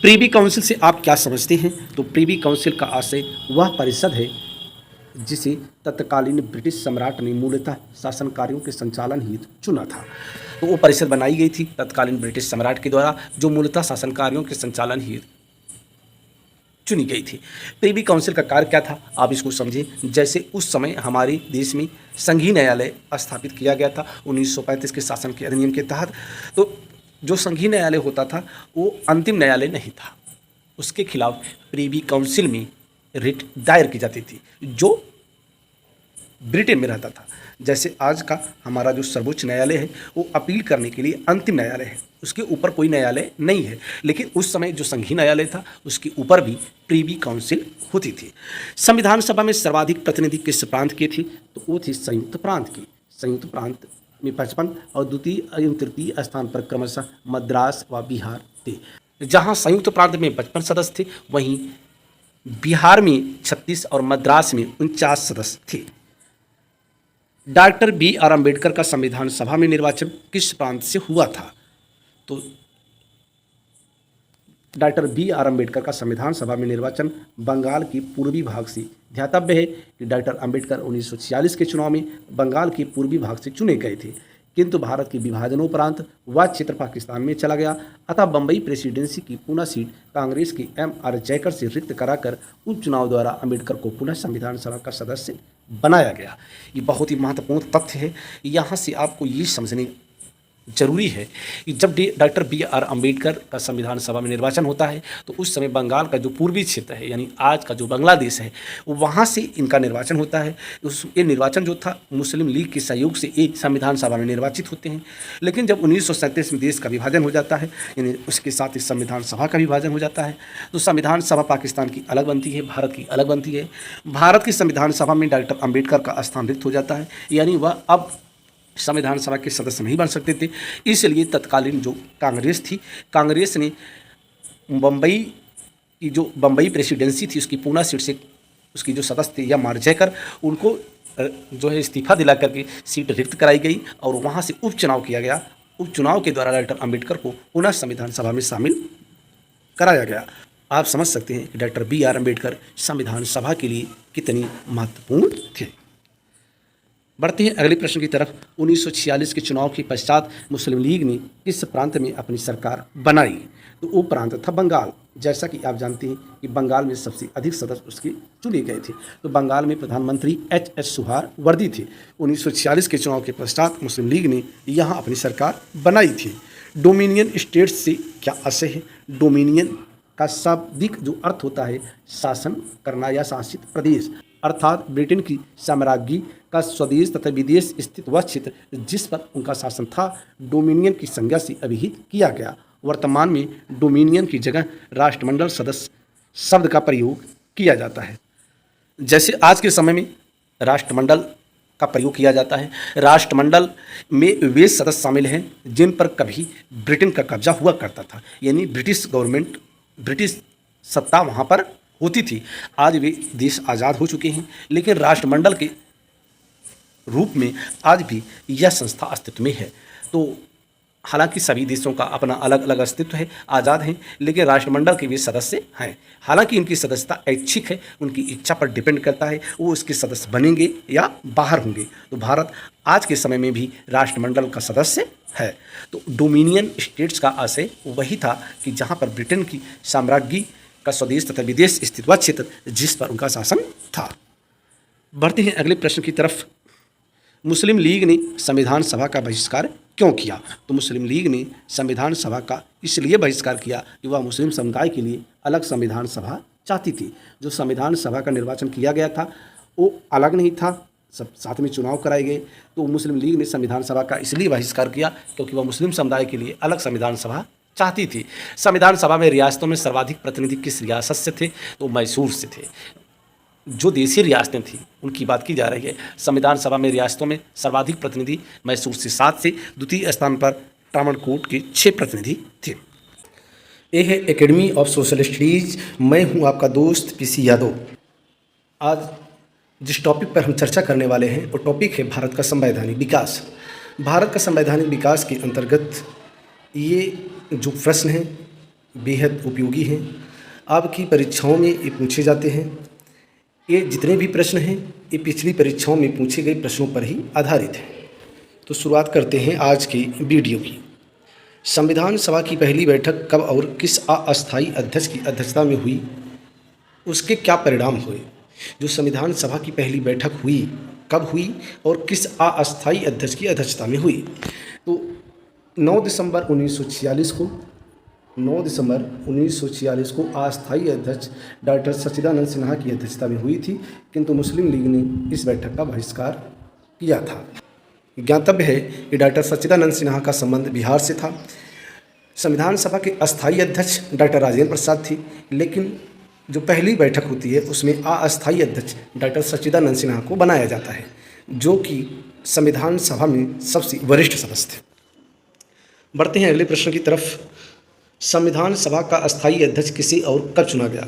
प्रीवी काउंसिल से आप क्या समझते हैं? तो प्रीवी काउंसिल का आशय वह परिषद है जिसे तत्कालीन ब्रिटिश सम्राट ने मूलतः शासन कार्यों के संचालन हेतु चुना था। तो वो परिषद बनाई गई थी तत्कालीन ब्रिटिश सम्राट के द्वारा, जो मूलतः शासन कार्यों के संचालन हेतु चुनी गई थी। प्रीवी काउंसिल का कार्य क्या था, आप इसको समझें। जैसे उस समय हमारे देश में संघीय न्यायालय स्थापित किया गया था 1935 के शासन के अधिनियम के तहत। तो जो संघीय न्यायालय होता था वो अंतिम न्यायालय नहीं था, उसके खिलाफ प्रीवी काउंसिल में रिट दायर की जाती थी जो ब्रिटेन में रहता था। जैसे आज का हमारा जो सर्वोच्च न्यायालय है वो अपील करने के लिए अंतिम न्यायालय है, उसके ऊपर कोई न्यायालय नहीं है। लेकिन उस समय जो संघीय न्यायालय था उसके ऊपर भी प्रीवी काउंसिल होती थी। संविधान सभा में सर्वाधिक प्रतिनिधि किस प्रांत के थे? तो वो थी संयुक्त प्रांत की। संयुक्त प्रांत में 55 और द्वितीय एवं तृतीय स्थान पर क्रमशः मद्रास व बिहार थे। जहाँ संयुक्त प्रांत में 55 सदस्य थे, वहीं बिहार में 36 और मद्रास में 49 सदस्य थे। डॉक्टर बी आर अम्बेडकर का संविधान सभा में निर्वाचन किस प्रांत से हुआ था? तो डॉक्टर बी आर अम्बेडकर का संविधान सभा में निर्वाचन बंगाल के पूर्वी भाग से। ध्यातव्य है कि डॉक्टर अम्बेडकर 1946 के चुनाव में बंगाल के पूर्वी भाग से चुने गए थे, किंतु भारत के विभाजनोपरांत वह क्षेत्र पाकिस्तान में चला गया। अतः बम्बई प्रेसिडेंसी की पुनः सीट कांग्रेस के M.R. जयकर से रिक्त कराकर उपचुनाव द्वारा अम्बेडकर को पुनः संविधान सभा का सदस्य बनाया गया। ये बहुत ही महत्वपूर्ण तथ्य है। यहाँ से आपको ये समझने जरूरी है कि जब डॉक्टर बी आर अम्बेडकर का संविधान सभा में निर्वाचन होता है तो उस समय बंगाल का जो पूर्वी क्षेत्र है, यानी आज का जो बांग्लादेश है, वहाँ से इनका निर्वाचन होता है। ये निर्वाचन जो था मुस्लिम लीग के सहयोग से एक संविधान सभा में निर्वाचित होते हैं। लेकिन जब 1937 में देश का विभाजन हो जाता है, यानी उसके साथ इस संविधान सभा का विभाजन हो जाता है, तो संविधान सभा पाकिस्तान की अलग बनती है, भारत की अलग बनती है। भारत की संविधान सभा में डॉक्टर अम्बेडकर का स्थान रिक्त हो जाता है, यानी वह अब संविधान सभा के सदस्य नहीं बन सकते थे। इसलिए तत्कालीन जो कांग्रेस थी, कांग्रेस ने बम्बई की जो बम्बई प्रेसिडेंसी थी उसकी पूना सीट से उसकी जो सदस्य थे M.R. जयकर, उनको जो है इस्तीफा दिला करके सीट रिक्त कराई गई और वहाँ से उपचुनाव किया गया। उपचुनाव के द्वारा डॉक्टर अम्बेडकर को पुनः संविधान सभा में शामिल कराया गया। आप समझ सकते हैं कि डॉक्टर बी आर अम्बेडकर संविधान सभा के लिए कितनी महत्वपूर्ण थे। बढ़ते हैं अगले प्रश्न की तरफ। 1946 के चुनाव के पश्चात मुस्लिम लीग ने किस प्रांत में अपनी सरकार बनाई? तो वो प्रांत था बंगाल। जैसा कि आप जानते हैं कि बंगाल में सबसे अधिक सदस्य उसके चुने गए थे। तो बंगाल में प्रधानमंत्री H.H. सुहरावर्दी थे। 1946 के चुनाव के पश्चात मुस्लिम लीग ने यहाँ अपनी सरकार बनाई थी। डोमिनियन स्टेट्स से क्या आशय है? डोमिनियन का शाब्दिक जो अर्थ होता है शासन करना या शासित प्रदेश, अर्थात ब्रिटेन की साम्राज्ञी का स्वदेश तथा विदेश स्थित वह क्षेत्र जिस पर उनका शासन था, डोमिनियन की संज्ञा से अभिहित किया गया। वर्तमान में डोमिनियन की जगह राष्ट्रमंडल सदस्य शब्द का प्रयोग किया जाता है। जैसे आज के समय में राष्ट्रमंडल का प्रयोग किया जाता है, राष्ट्रमंडल में वे सदस्य शामिल हैं जिन पर कभी ब्रिटेन का कब्जा हुआ करता था, यानी ब्रिटिश गवर्नमेंट, ब्रिटिश सत्ता वहाँ पर होती थी। आज वे देश आज़ाद हो चुके हैं, लेकिन राष्ट्रमंडल के रूप में आज भी यह संस्था अस्तित्व में है। तो हालांकि सभी देशों का अपना अलग अलग अस्तित्व है, आज़ाद हैं, लेकिन राष्ट्रमंडल के वे सदस्य हैं। हालांकि इनकी सदस्यता ऐच्छिक है, उनकी इच्छा पर डिपेंड करता है वो इसके सदस्य बनेंगे या बाहर होंगे। तो भारत आज के समय में भी राष्ट्रमंडल का सदस्य है। तो डोमिनियन स्टेट्स का आशय वही था कि जहाँ पर ब्रिटेन की साम्राज्ञी का स्वदेश तथा विदेश स्थित वह क्षेत्र जिस पर उनका शासन था। बढ़ते हैं अगले प्रश्न की तरफ। मुस्लिम लीग ने संविधान सभा का बहिष्कार क्यों किया? तो मुस्लिम लीग ने संविधान सभा का इसलिए बहिष्कार किया कि वह मुस्लिम समुदाय के लिए अलग संविधान सभा चाहती थी। जो संविधान सभा का निर्वाचन किया गया था वो अलग नहीं था, सब साथ में चुनाव कराए गए। तो मुस्लिम लीग ने संविधान सभा का इसलिए बहिष्कार किया क्योंकि वह मुस्लिम समुदाय के लिए अलग संविधान सभा चाहती थी। संविधान सभा में रियासतों में सर्वाधिक प्रतिनिधि किस रियासत से थे? तो मैसूर से थे। जो देशी रियासतें थीं उनकी बात की जा रही है। संविधान सभा में रियासतों में सर्वाधिक प्रतिनिधि मैसूर से 7 से, द्वितीय स्थान पर त्रावणकोर के 6 प्रतिनिधि थे। ये है एकेडमी ऑफ सोशल स्टडीज। मैं हूं आपका दोस्त पीसी यादव। आज जिस टॉपिक पर हम चर्चा करने वाले हैं वो टॉपिक है भारत का संवैधानिक विकास। भारत का संवैधानिक विकास के अंतर्गत ये जो प्रश्न हैं बेहद उपयोगी हैं। आपकी परीक्षाओं में ये पूछे जाते हैं। ये जितने भी प्रश्न हैं ये पिछली परीक्षाओं में पूछे गए प्रश्नों पर ही आधारित हैं। तो शुरुआत करते हैं आज की वीडियो की। संविधान सभा की पहली बैठक कब और किस अस्थायी अध्यक्ष की अध्यक्षता में हुई, उसके क्या परिणाम हुए। जो संविधान सभा की पहली बैठक हुई कब हुई और किस अस्थायी अध्यक्ष की अध्यक्षता में हुई, तो 9 दिसंबर 1946 को अस्थायी अध्यक्ष डॉक्टर सच्चिदानंद सिन्हा की अध्यक्षता में हुई थी, किंतु मुस्लिम लीग ने इस बैठक का बहिष्कार किया था। ज्ञातव्य है कि डॉक्टर सच्चिदानंद सिन्हा का संबंध बिहार से था। संविधान सभा के अस्थायी अध्यक्ष डॉक्टर राजेंद्र प्रसाद थी, लेकिन जो पहली बैठक होती है उसमें अस्थायी अध्यक्ष डॉक्टर सच्चिदानंद सिन्हा को बनाया जाता है, जो कि संविधान सभा में सबसे वरिष्ठ सदस्य थे। बढ़ते हैं अगले प्रश्न की तरफ। संविधान सभा का अस्थायी अध्यक्ष किसे और कब चुना गया,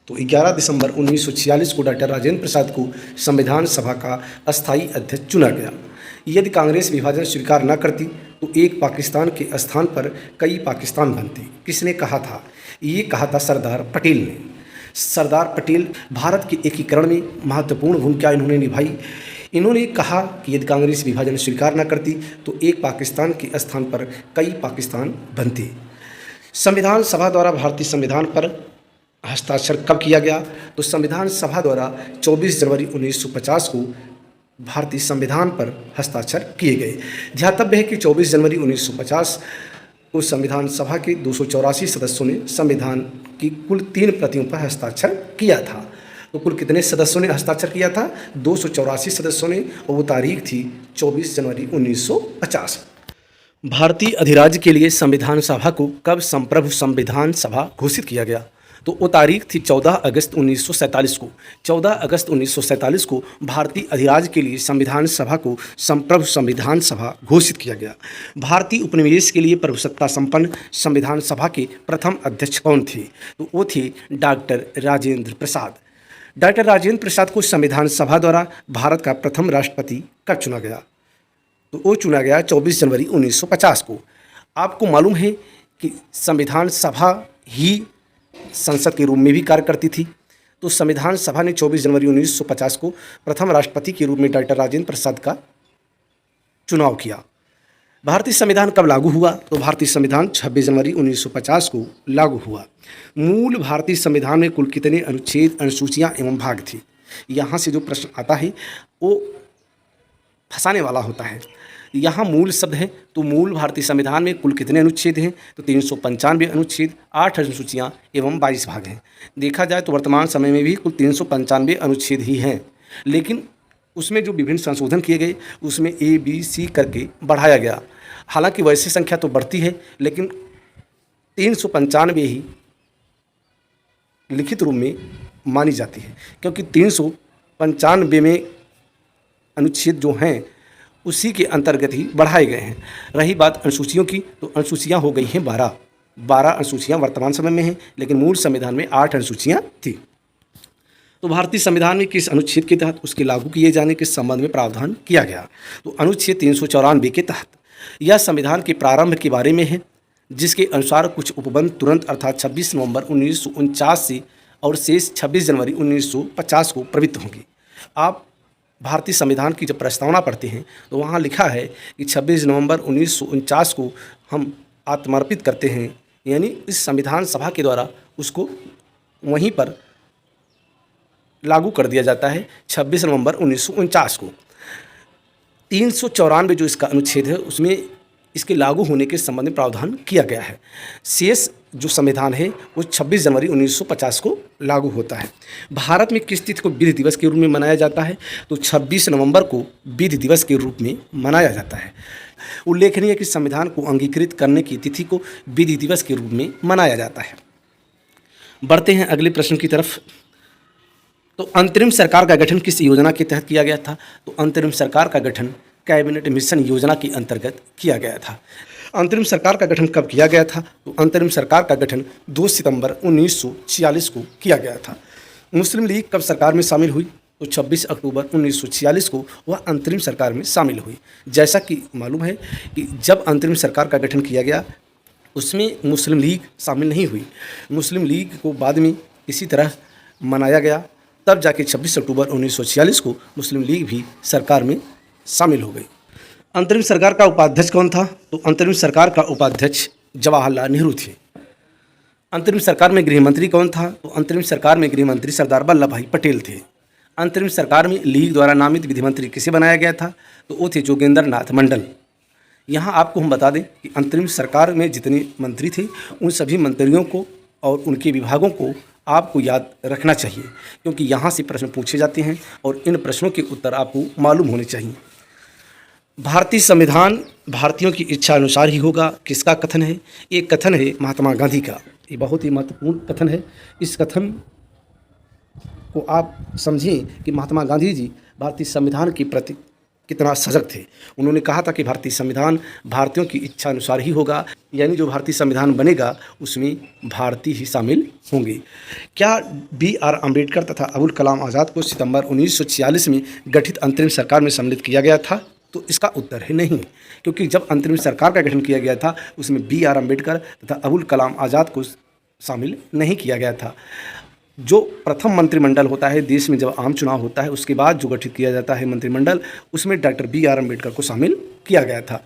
तो 11 दिसंबर 1946 को डॉक्टर राजेंद्र प्रसाद को संविधान सभा का अस्थायी अध्यक्ष चुना गया। यदि कांग्रेस विभाजन स्वीकार न करती तो एक पाकिस्तान के स्थान पर कई पाकिस्तान बनते। किसने कहा था? ये कहा था सरदार पटेल ने। सरदार पटेल भारत के एकीकरण में महत्वपूर्ण भूमिका इन्होंने निभाई। इन्होंने कहा कि यदि कांग्रेस विभाजन स्वीकार न करती तो एक पाकिस्तान के स्थान पर कई पाकिस्तान बनते। संविधान सभा द्वारा भारतीय संविधान पर हस्ताक्षर कब किया गया, तो संविधान सभा द्वारा 24 जनवरी 1950 को भारतीय संविधान पर हस्ताक्षर किए गए। ध्यातव्य है कि 24 जनवरी 1950 को संविधान सभा के 284 सदस्यों ने संविधान की कुल 3 प्रतियों पर हस्ताक्षर किया था। तो कुल कितने सदस्यों ने हस्ताक्षर किया था? 284 सदस्यों ने, और वो तारीख थी 24 जनवरी 1950। भारतीय अधिराज्य के लिए संविधान सभा को कब संप्रभु संविधान सभा घोषित किया गया, तो वो तारीख थी 14 अगस्त 1947 को। 14 अगस्त 1947 को भारतीय अधिराज्य के लिए संविधान सभा को संप्रभु संविधान सभा घोषित किया गया। भारतीय उपनिवेश के लिए प्रभुसत्ता संपन्न संविधान सभा के प्रथम अध्यक्ष कौन थे, तो वो थे डॉक्टर राजेंद्र प्रसाद। डॉक्टर राजेंद्र प्रसाद को संविधान सभा द्वारा भारत का प्रथम राष्ट्रपति कब चुना गया, तो वो चुना गया 24 जनवरी 1950 को। आपको मालूम है कि संविधान सभा ही संसद के रूप में भी कार्य करती थी। तो संविधान सभा ने 24 जनवरी 1950 को प्रथम राष्ट्रपति के रूप में डॉक्टर राजेंद्र प्रसाद का चुनाव किया। भारतीय संविधान कब लागू हुआ, तो भारतीय संविधान 26 जनवरी 1950 को लागू हुआ। मूल भारतीय संविधान में कुल कितने अनुच्छेद, अनुसूचियां एवं भाग थी? यहाँ से जो प्रश्न आता है वो फंसाने वाला होता है। यहाँ मूल शब्द है, तो मूल भारतीय संविधान में कुल कितने अनुच्छेद हैं, तो 395 अनुच्छेद, 8 अनुसूचियाँ एवं 22 भाग हैं। देखा जाए तो वर्तमान समय में भी कुल 395 अनुच्छेद ही हैं, लेकिन उसमें जो विभिन्न संशोधन किए गए उसमें A, B, C करके बढ़ाया गया। हालांकि वैसी संख्या तो बढ़ती है, लेकिन 395 ही लिखित रूप में मानी जाती है, क्योंकि 395 में अनुच्छेद जो हैं उसी के अंतर्गत ही बढ़ाए गए हैं। रही बात अनुसूचियों की, तो अनुसूचियाँ हो गई हैं 12 अनुसूचियाँ वर्तमान समय में हैं, लेकिन मूल संविधान में 8 अनुसूचियाँ थी। तो भारतीय संविधान में किस अनुच्छेद के तहत उसके लागू किए जाने के संबंध में प्रावधान किया गया, तो अनुच्छेद 394 के तहत। यह संविधान के प्रारंभ के बारे में है, जिसके अनुसार कुछ उपबंध तुरंत अर्थात 26 नवंबर 1949 से और शेष 26 जनवरी 1950 को प्रवृत्त होंगी। आप भारतीय संविधान की जब प्रस्तावना पढ़ते हैं तो वहाँ लिखा है कि 26 नवंबर 1949 को हम आत्मर्पित करते हैं, यानी इस संविधान सभा के द्वारा उसको वहीं पर लागू कर दिया जाता है 26 नवंबर 1949 को। 394 जो इसका अनुच्छेद है उसमें इसके लागू होने के संबंध में प्रावधान किया गया है। शेष जो संविधान है वो 26 जनवरी 1950 को लागू होता है। भारत में किस तिथि को विधि दिवस के रूप में मनाया जाता है, तो 26 नवंबर को विधि दिवस के रूप में मनाया जाता है। उल्लेखनीय है कि संविधान को अंगीकृत करने की तिथि को विधि दिवस के रूप में मनाया जाता है। बढ़ते हैं अगले प्रश्न की तरफ। तो अंतरिम सरकार का गठन किस योजना के तहत किया गया था? तो अंतरिम सरकार का गठन कैबिनेट मिशन योजना के अंतर्गत किया गया था। अंतरिम सरकार का गठन कब किया गया था? तो अंतरिम सरकार का गठन 2 सितंबर 1946 को किया गया था। मुस्लिम लीग कब सरकार में शामिल हुई? तो 26 अक्टूबर 1946 को वह अंतरिम सरकार में शामिल हुई। जैसा कि मालूम है कि जब अंतरिम सरकार का गठन किया गया उसमें मुस्लिम लीग शामिल नहीं हुई। मुस्लिम लीग को बाद में इसी तरह मनाया गया, तब जाके 26 अक्टूबर 1946 को मुस्लिम लीग भी सरकार में शामिल हो गई। अंतरिम सरकार का उपाध्यक्ष कौन था? तो अंतरिम सरकार का उपाध्यक्ष जवाहरलाल नेहरू थे। अंतरिम सरकार में गृह मंत्री कौन था? तो अंतरिम सरकार में गृह मंत्री सरदार वल्लभ भाई पटेल थे। अंतरिम सरकार में लीग द्वारा नामित विधि मंत्री किसे बनाया गया था? तो वो थे जोगेंद्र नाथ मंडल। यहाँ आपको हम बता दें कि अंतरिम सरकार में जितने मंत्री थे उन सभी मंत्रियों को और उनके विभागों को आपको याद रखना चाहिए, क्योंकि यहाँ से प्रश्न पूछे जाते हैं और इन प्रश्नों के उत्तर आपको मालूम होने चाहिए। भारतीय संविधान भारतीयों की इच्छा अनुसार ही होगा, किसका कथन है? ये कथन है महात्मा गांधी का। ये बहुत ही महत्वपूर्ण कथन है। इस कथन को आप समझें कि महात्मा गांधी जी भारतीय संविधान के प्रति कितना सजग थे। उन्होंने कहा था कि भारतीय संविधान भारतीयों की इच्छा अनुसार ही होगा, यानी जो भारतीय संविधान बनेगा उसमें भारतीय ही शामिल होंगे। क्या BR अम्बेडकर तथा अबुल कलाम आज़ाद को सितंबर 1946 में गठित अंतरिम सरकार में सम्मिलित किया गया था? तो इसका उत्तर है नहीं, क्योंकि जब अंतरिम सरकार का गठन किया गया था उसमें BR अम्बेडकर तथा अबुल कलाम आज़ाद को शामिल नहीं किया गया था। जो प्रथम मंत्रिमंडल होता है देश में, जब आम चुनाव होता है उसके बाद जो गठित किया जाता है मंत्रिमंडल, उसमें डॉक्टर BR अम्बेडकर को शामिल किया गया था।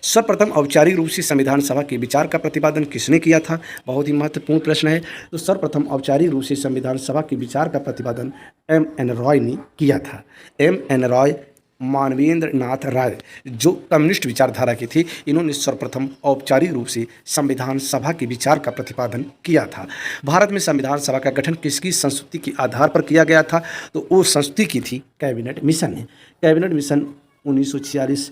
सर्वप्रथम औपचारिक रूप से संविधान सभा के विचार का प्रतिपादन किसने किया था? बहुत ही महत्वपूर्ण प्रश्न है। तो सर्वप्रथम औपचारिक रूप से संविधान सभा के विचार का प्रतिपादन MN रॉय ने किया था। MN रॉय, मानवेंद्र नाथ राय, जो कम्युनिस्ट विचारधारा के थे, इन्होंने सर्वप्रथम औपचारिक रूप से संविधान सभा के विचार का प्रतिपादन किया था। भारत में संविधान सभा का गठन किसकी संस्तुति के आधार पर किया गया था? तो वो संस्तुति की थी कैबिनेट मिशन ने। कैबिनेट मिशन 1946,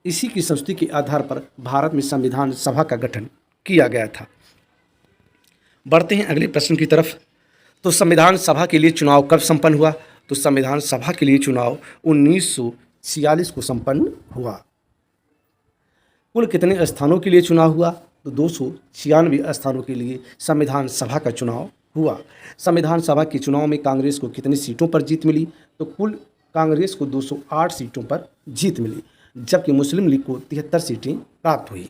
इसी की संस्तुति के आधार पर भारत में संविधान सभा का गठन किया गया था। बढ़ते हैं अगले प्रश्न की तरफ। तो संविधान सभा के लिए चुनाव कब संपन्न हुआ? तो संविधान सभा के लिए चुनाव 1946 को संपन्न हुआ। कुल कितने स्थानों के लिए चुनाव हुआ? तो 296 स्थानों के लिए संविधान सभा का चुनाव हुआ। संविधान सभा के चुनाव में कांग्रेस को कितनी सीटों पर जीत मिली? तो कुल कांग्रेस को 208 सीटों पर जीत मिली, जबकि मुस्लिम लीग को 73 सीटें प्राप्त हुई।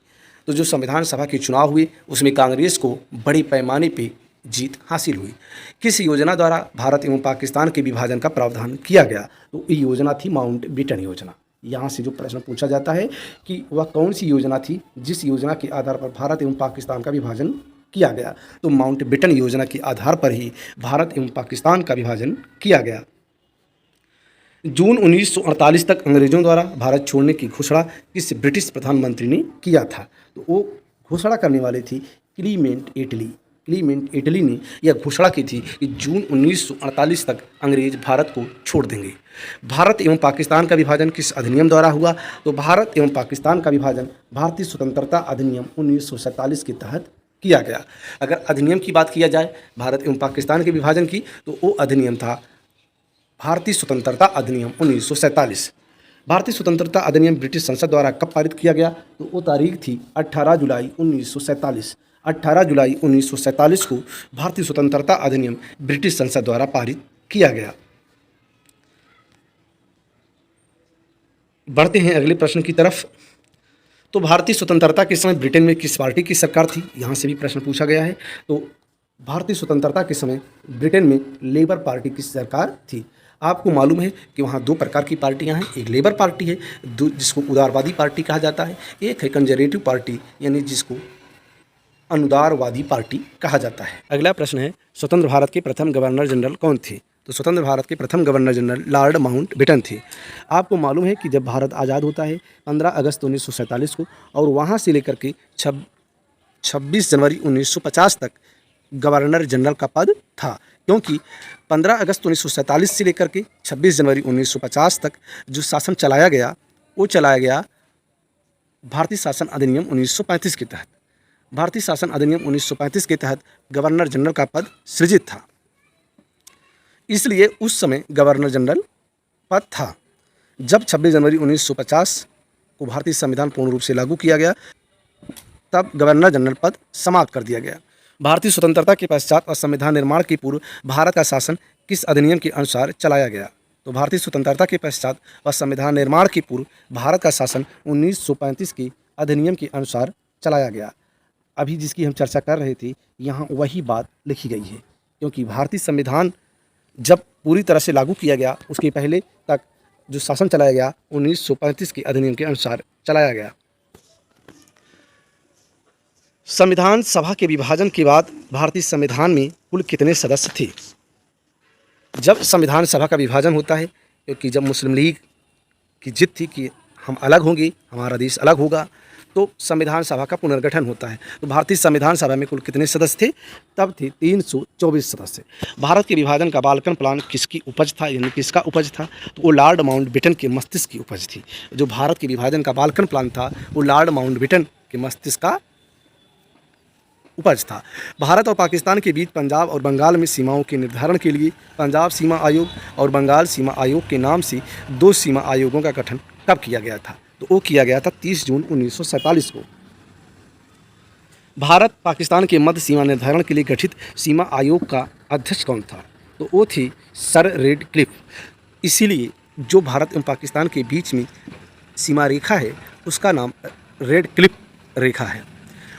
तो जो संविधान सभा के चुनाव हुए उसमें कांग्रेस को बड़े पैमाने पर जीत हासिल हुई। किस योजना द्वारा भारत एवं पाकिस्तान के विभाजन का प्रावधान किया गया? तो ये योजना थी माउंटबेटन योजना। यहाँ से जो प्रश्न पूछा जाता है कि वह कौन सी योजना थी जिस योजना के आधार पर भारत एवं पाकिस्तान का विभाजन किया गया? तो माउंटबेटन योजना के आधार पर ही भारत एवं पाकिस्तान का विभाजन किया गया। जून 1948 तक अंग्रेजों द्वारा भारत छोड़ने की घोषणा किस ब्रिटिश प्रधानमंत्री ने किया था? तो वो घोषणा करने वाले थी क्लीमेंट एटली। क्लीमेंट एटली ने यह घोषणा की थी कि जून 1948 तक अंग्रेज भारत को छोड़ देंगे। भारत एवं पाकिस्तान का विभाजन किस अधिनियम द्वारा हुआ? तो भारत एवं पाकिस्तान का विभाजन भारतीय स्वतंत्रता अधिनियम 1947 के तहत किया गया। अगर अधिनियम की बात किया जाए भारत एवं पाकिस्तान के विभाजन की, तो वो अधिनियम था भारतीय स्वतंत्रता अधिनियम 1947। भारतीय स्वतंत्रता अधिनियम ब्रिटिश संसद द्वारा कब पारित किया गया? तो वो तारीख थी 18 जुलाई 1947। 18 जुलाई 1947 को भारतीय स्वतंत्रता अधिनियम ब्रिटिश संसद द्वारा पारित किया गया। बढ़ते हैं अगले प्रश्न की तरफ। तो भारतीय स्वतंत्रता के समय ब्रिटेन में किस पार्टी की सरकार थी? यहाँ से भी प्रश्न पूछा गया है। तो भारतीय स्वतंत्रता के समय ब्रिटेन में लेबर पार्टी की सरकार थी। आपको मालूम है कि वहाँ दो प्रकार की पार्टियाँ हैं, एक लेबर पार्टी है जिसको उदारवादी पार्टी कहा जाता है, एक है कंजर्वेटिव पार्टी यानी जिसको अनुदारवादी पार्टी कहा जाता है। अगला प्रश्न है, स्वतंत्र भारत के प्रथम गवर्नर जनरल कौन थे? तो स्वतंत्र भारत के प्रथम गवर्नर जनरल लॉर्ड माउंटबेटन थे। आपको मालूम है कि जब भारत आज़ाद होता है 15 अगस्त 1947 को, और वहाँ से लेकर के 26 जनवरी 1950 तक गवर्नर जनरल का पद था, क्योंकि 15 अगस्त 1947 से लेकर के 26 जनवरी 1950 तक जो शासन चलाया गया वो चलाया गया भारतीय शासन अधिनियम 1935 के तहत। भारतीय शासन अधिनियम 1935 के तहत गवर्नर जनरल का पद सृजित था। इसलिए उस समय गवर्नर जनरल पद था। जब 26 जनवरी 1950 को भारतीय संविधान पूर्ण रूप से लागू किया गया, तब गवर्नर जनरल पद समाप्त कर दिया गया। भारतीय स्वतंत्रता के पश्चात और संविधान निर्माण के पूर्व भारत का शासन किस अधिनियम के अनुसार चलाया गया? तो भारतीय स्वतंत्रता के पश्चात और संविधान निर्माण के पूर्व भारत का शासन 1935 के अधिनियम के अनुसार चलाया गया। अभी जिसकी हम चर्चा कर रहे थे, यहाँ वही बात लिखी गई है, क्योंकि भारतीय संविधान जब पूरी तरह से लागू किया गया, उसके पहले तक जो शासन चलाया गया 1935 के अधिनियम के अनुसार चलाया गया। संविधान सभा के विभाजन के बाद भारतीय संविधान में कुल कितने सदस्य थे? जब संविधान सभा का विभाजन होता है, क्योंकि जब मुस्लिम लीग की जिद थी कि हम अलग होंगे, हमारा देश अलग होगा, तो संविधान सभा का पुनर्गठन होता है। तो भारतीय संविधान सभा में कुल कितने सदस्य थे? तब थे 324 सदस्य। भारत के विभाजन का बाल्कन प्लान किसकी उपज था, यानी किसका उपज था? तो वो लॉर्ड माउंटबेटन के मस्तिष्क की उपज थी। जो भारत के विभाजन का बाल्कन प्लान था, वो लॉर्ड माउंटबेटन के मस्तिष्क का उपज था। भारत और पाकिस्तान के बीच पंजाब और बंगाल में सीमाओं के निर्धारण के लिए पंजाब सीमा आयोग और बंगाल सीमा आयोग के नाम से 2 सीमा आयोगों का गठन कब किया गया था? तो वो किया गया था 30 जून 1947 को। भारत पाकिस्तान के मध्य सीमा निर्धारण के लिए गठित सीमा आयोग का अध्यक्ष कौन था? तो वो थी सर रेडक्लिफ। इसीलिए जो भारत एवं पाकिस्तान के बीच में सीमा रेखा है, उसका नाम रेडक्लिफ रेखा है।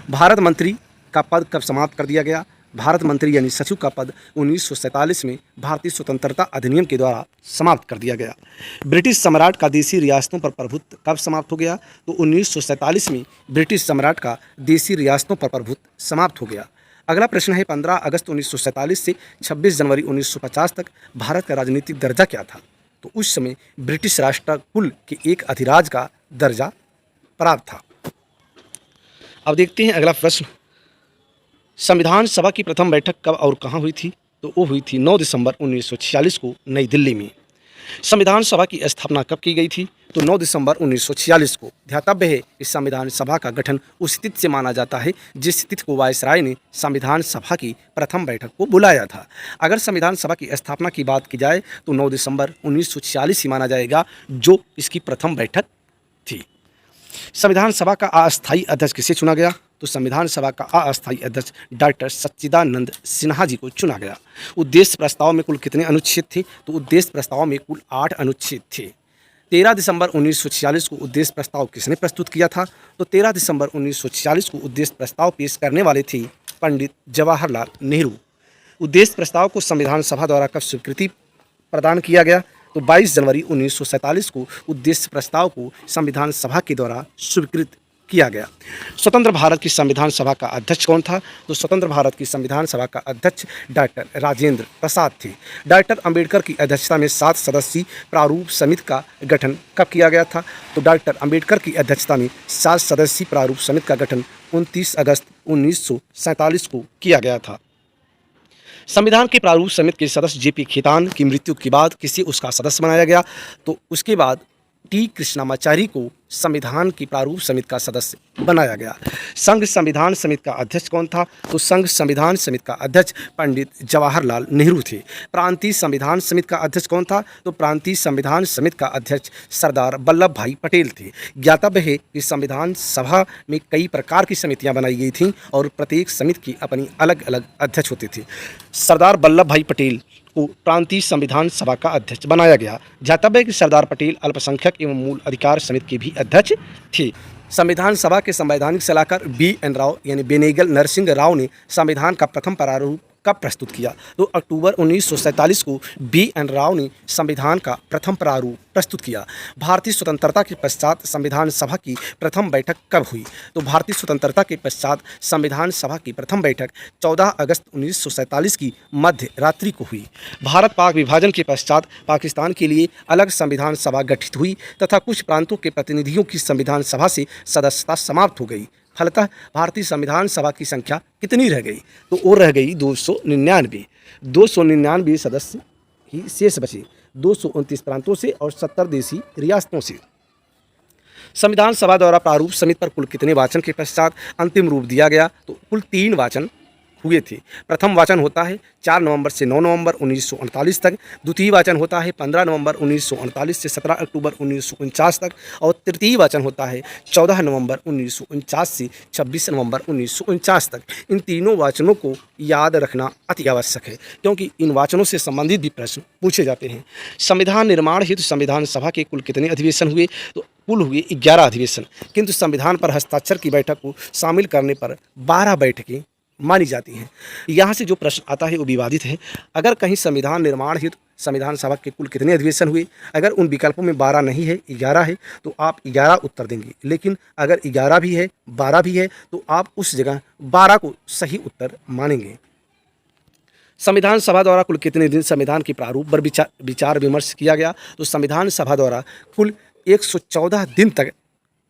भारत मंत्री का पद कब समाप्त कर दिया गया? भारत मंत्री यानी सचिव का पद 1947 में भारतीय स्वतंत्रता अधिनियम के द्वारा समाप्त कर दिया गया। ब्रिटिश सम्राट का देशी रियासतों पर प्रभुत्व कब समाप्त हो गया? तो 1947 में ब्रिटिश सम्राट का देशी रियासतों पर प्रभुत्व समाप्त हो गया। अगला प्रश्न है, 15 अगस्त 1947 से 26 जनवरी 1950 तक भारत का राजनीतिक दर्जा क्या था? तो उस समय ब्रिटिश राष्ट्रकुल के एक अधिराज का दर्जा प्राप्त था। अब देखते हैं अगला प्रश्न, संविधान सभा की प्रथम बैठक कब और कहाँ हुई थी? तो वो हुई थी 9 दिसंबर 1946 को नई दिल्ली में। संविधान सभा की स्थापना कब की गई थी? तो 9 दिसंबर 1946 को। ध्यातव्य है कि संविधान सभा का गठन उस तिथि से माना जाता है जिस तिथि को वायसराय ने संविधान सभा की प्रथम बैठक को बुलाया था। अगर संविधान सभा की स्थापना की बात की जाए तो 9 दिसंबर 1946 ही माना जाएगा, जो इसकी प्रथम बैठक थी। संविधान सभा का अस्थायी अध्यक्ष किसे चुना गया? तो संविधान सभा का अस्थायी अध्यक्ष डॉक्टर सच्चिदानंद सिन्हा जी को चुना गया। उद्देश्य प्रस्ताव में कुल कितने अनुच्छेद थे? तो उद्देश्य प्रस्ताव में कुल 8 अनुच्छेद थे। 13 दिसंबर 1946 को उद्देश्य प्रस्ताव किसने प्रस्तुत किया था? तो 13 दिसंबर 1946 को उद्देश्य प्रस्ताव पेश करने वाले थे पंडित जवाहरलाल नेहरू। उद्देश्य प्रस्ताव को संविधान सभा द्वारा कब स्वीकृति प्रदान किया गया? तो 22 जनवरी 1947 को उद्देश्य प्रस्ताव को संविधान सभा के द्वारा स्वीकृत किया गया। स्वतंत्र भारत की संविधान सभा का अध्यक्ष कौन था? तो स्वतंत्र भारत की संविधान सभा का अध्यक्ष डॉक्टर राजेंद्र प्रसाद थे। डॉक्टर अंबेडकर की अध्यक्षता में 7 सदस्यीय प्रारूप समिति का गठन कब किया गया था? तो डॉक्टर अंबेडकर की अध्यक्षता में 7 सदस्यीय प्रारूप समिति का गठन 29 अगस्त 1947 को किया गया था। संविधान के प्रारूप समिति के सदस्य जेपी खेतान की मृत्यु के बाद किसे उसका सदस्य बनाया गया? तो उसके बाद टी कृष्णामाचारी को संविधान की प्रारूप समिति का सदस्य बनाया गया। संघ संविधान समिति का अध्यक्ष कौन था? तो संघ संविधान समिति का अध्यक्ष पंडित जवाहरलाल नेहरू थे। प्रांतीय संविधान समिति का अध्यक्ष कौन था? तो प्रांतीय संविधान समिति का अध्यक्ष सरदार वल्लभ भाई पटेल थे। ज्ञातव्य है कि संविधान सभा में कई प्रकार की समितियां बनाई गई थीं और प्रत्येक समिति की अपनी अलग अलग अध्यक्ष होते थे। सरदार वल्लभ भाई पटेल को प्रांतीय संविधान सभा का अध्यक्ष बनाया गया। ध्यातव्य है कि सरदार पटेल अल्पसंख्यक एवं मूल अधिकार समिति के भी अध्यक्ष थे। संविधान सभा के संवैधानिक सलाहकार बी.एन. राव यानी बेनेगल नरसिंह राव ने संविधान का प्रथम प्रारूप कब प्रस्तुत किया? तो अक्टूबर 1947 को बी.एन. राव ने संविधान का प्रथम प्रारूप प्रस्तुत किया। भारतीय स्वतंत्रता के पश्चात संविधान सभा की प्रथम बैठक कब हुई? तो भारतीय स्वतंत्रता के पश्चात संविधान सभा की प्रथम बैठक 14 अगस्त 1947 की मध्य रात्रि को हुई। भारत पाक विभाजन के पश्चात पाकिस्तान के लिए अलग संविधान सभा गठित हुई तथा कुछ प्रांतों के प्रतिनिधियों की संविधान सभा से सदस्यता समाप्त हो गई। फलतः भारतीय संविधान सभा की संख्या कितनी रह गई? तो वो रह गई 299। 299 सदस्य ही शेष बचे 229 प्रांतों से और 70 देशी रियासतों से। संविधान सभा द्वारा प्रारूप समिति पर कुल कितने वाचन के पश्चात अंतिम रूप दिया गया? तो कुल 3 वाचन हुए थे। प्रथम वाचन होता है 4 नवंबर से 9 नवंबर 1948 तक, द्वितीय वाचन होता है 15 नवंबर 1948 से 17 अक्टूबर 1949 तक और तृतीय वाचन होता है 14 नवंबर 1949 से 26 नवंबर 1949 तक। इन तीनों वाचनों को याद रखना अति आवश्यक है, क्योंकि इन वाचनों से संबंधित भी प्रश्न पूछे जाते हैं। संविधान निर्माण हेतु संविधान सभा के कुल कितने अधिवेशन हुए? तो कुल हुए 11 अधिवेशन, किंतु संविधान पर हस्ताक्षर की बैठक को शामिल करने पर 12 बैठकें मानी जाती हैं। यहाँ से जो प्रश्न आता है वो विवादित है। अगर कहीं संविधान निर्माण हेतु संविधान सभा के कुल कितने अधिवेशन हुए, अगर उन विकल्पों में 12 नहीं है 11 है तो आप 11 उत्तर देंगे, लेकिन अगर 11 भी है 12 भी है तो आप उस जगह 12 को सही उत्तर मानेंगे। संविधान सभा द्वारा कुल कितने दिन संविधान के प्रारूप पर विचार विमर्श किया गया? तो संविधान सभा द्वारा कुल 114 दिन तक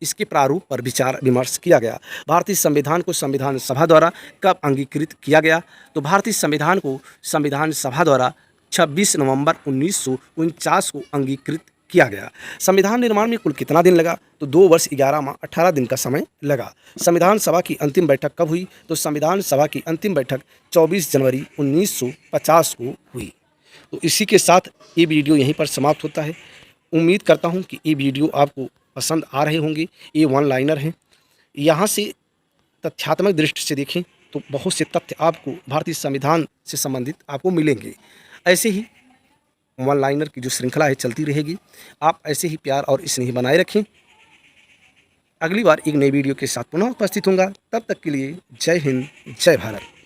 इसके प्रारूप पर विचार विमर्श किया गया। भारतीय संविधान को संविधान सभा द्वारा कब अंगीकृत किया गया? तो भारतीय संविधान को संविधान सभा द्वारा 26 नवंबर 1949 को अंगीकृत किया गया। संविधान निर्माण में कुल कितना दिन लगा? तो 2 वर्ष 11 माह 18 दिन का समय लगा। संविधान सभा की अंतिम बैठक कब हुई? तो संविधान सभा की अंतिम बैठक 24 जनवरी 1950 को हुई। तो इसी के साथ ये वीडियो यहीं पर समाप्त होता है। उम्मीद करता हूँ कि ये वीडियो आपको पसंद आ रहे होंगे। ये वन लाइनर हैं। यहाँ से तथ्यात्मक दृष्टि से देखें तो बहुत से तथ्य आपको भारतीय संविधान से संबंधित आपको मिलेंगे। ऐसे ही वन लाइनर की जो श्रृंखला है चलती रहेगी। आप ऐसे ही प्यार और स्नेह बनाए रखें। अगली बार एक नई वीडियो के साथ पुनः उपस्थित होऊंगा। तब तक के लिए जय हिंद, जय भारत।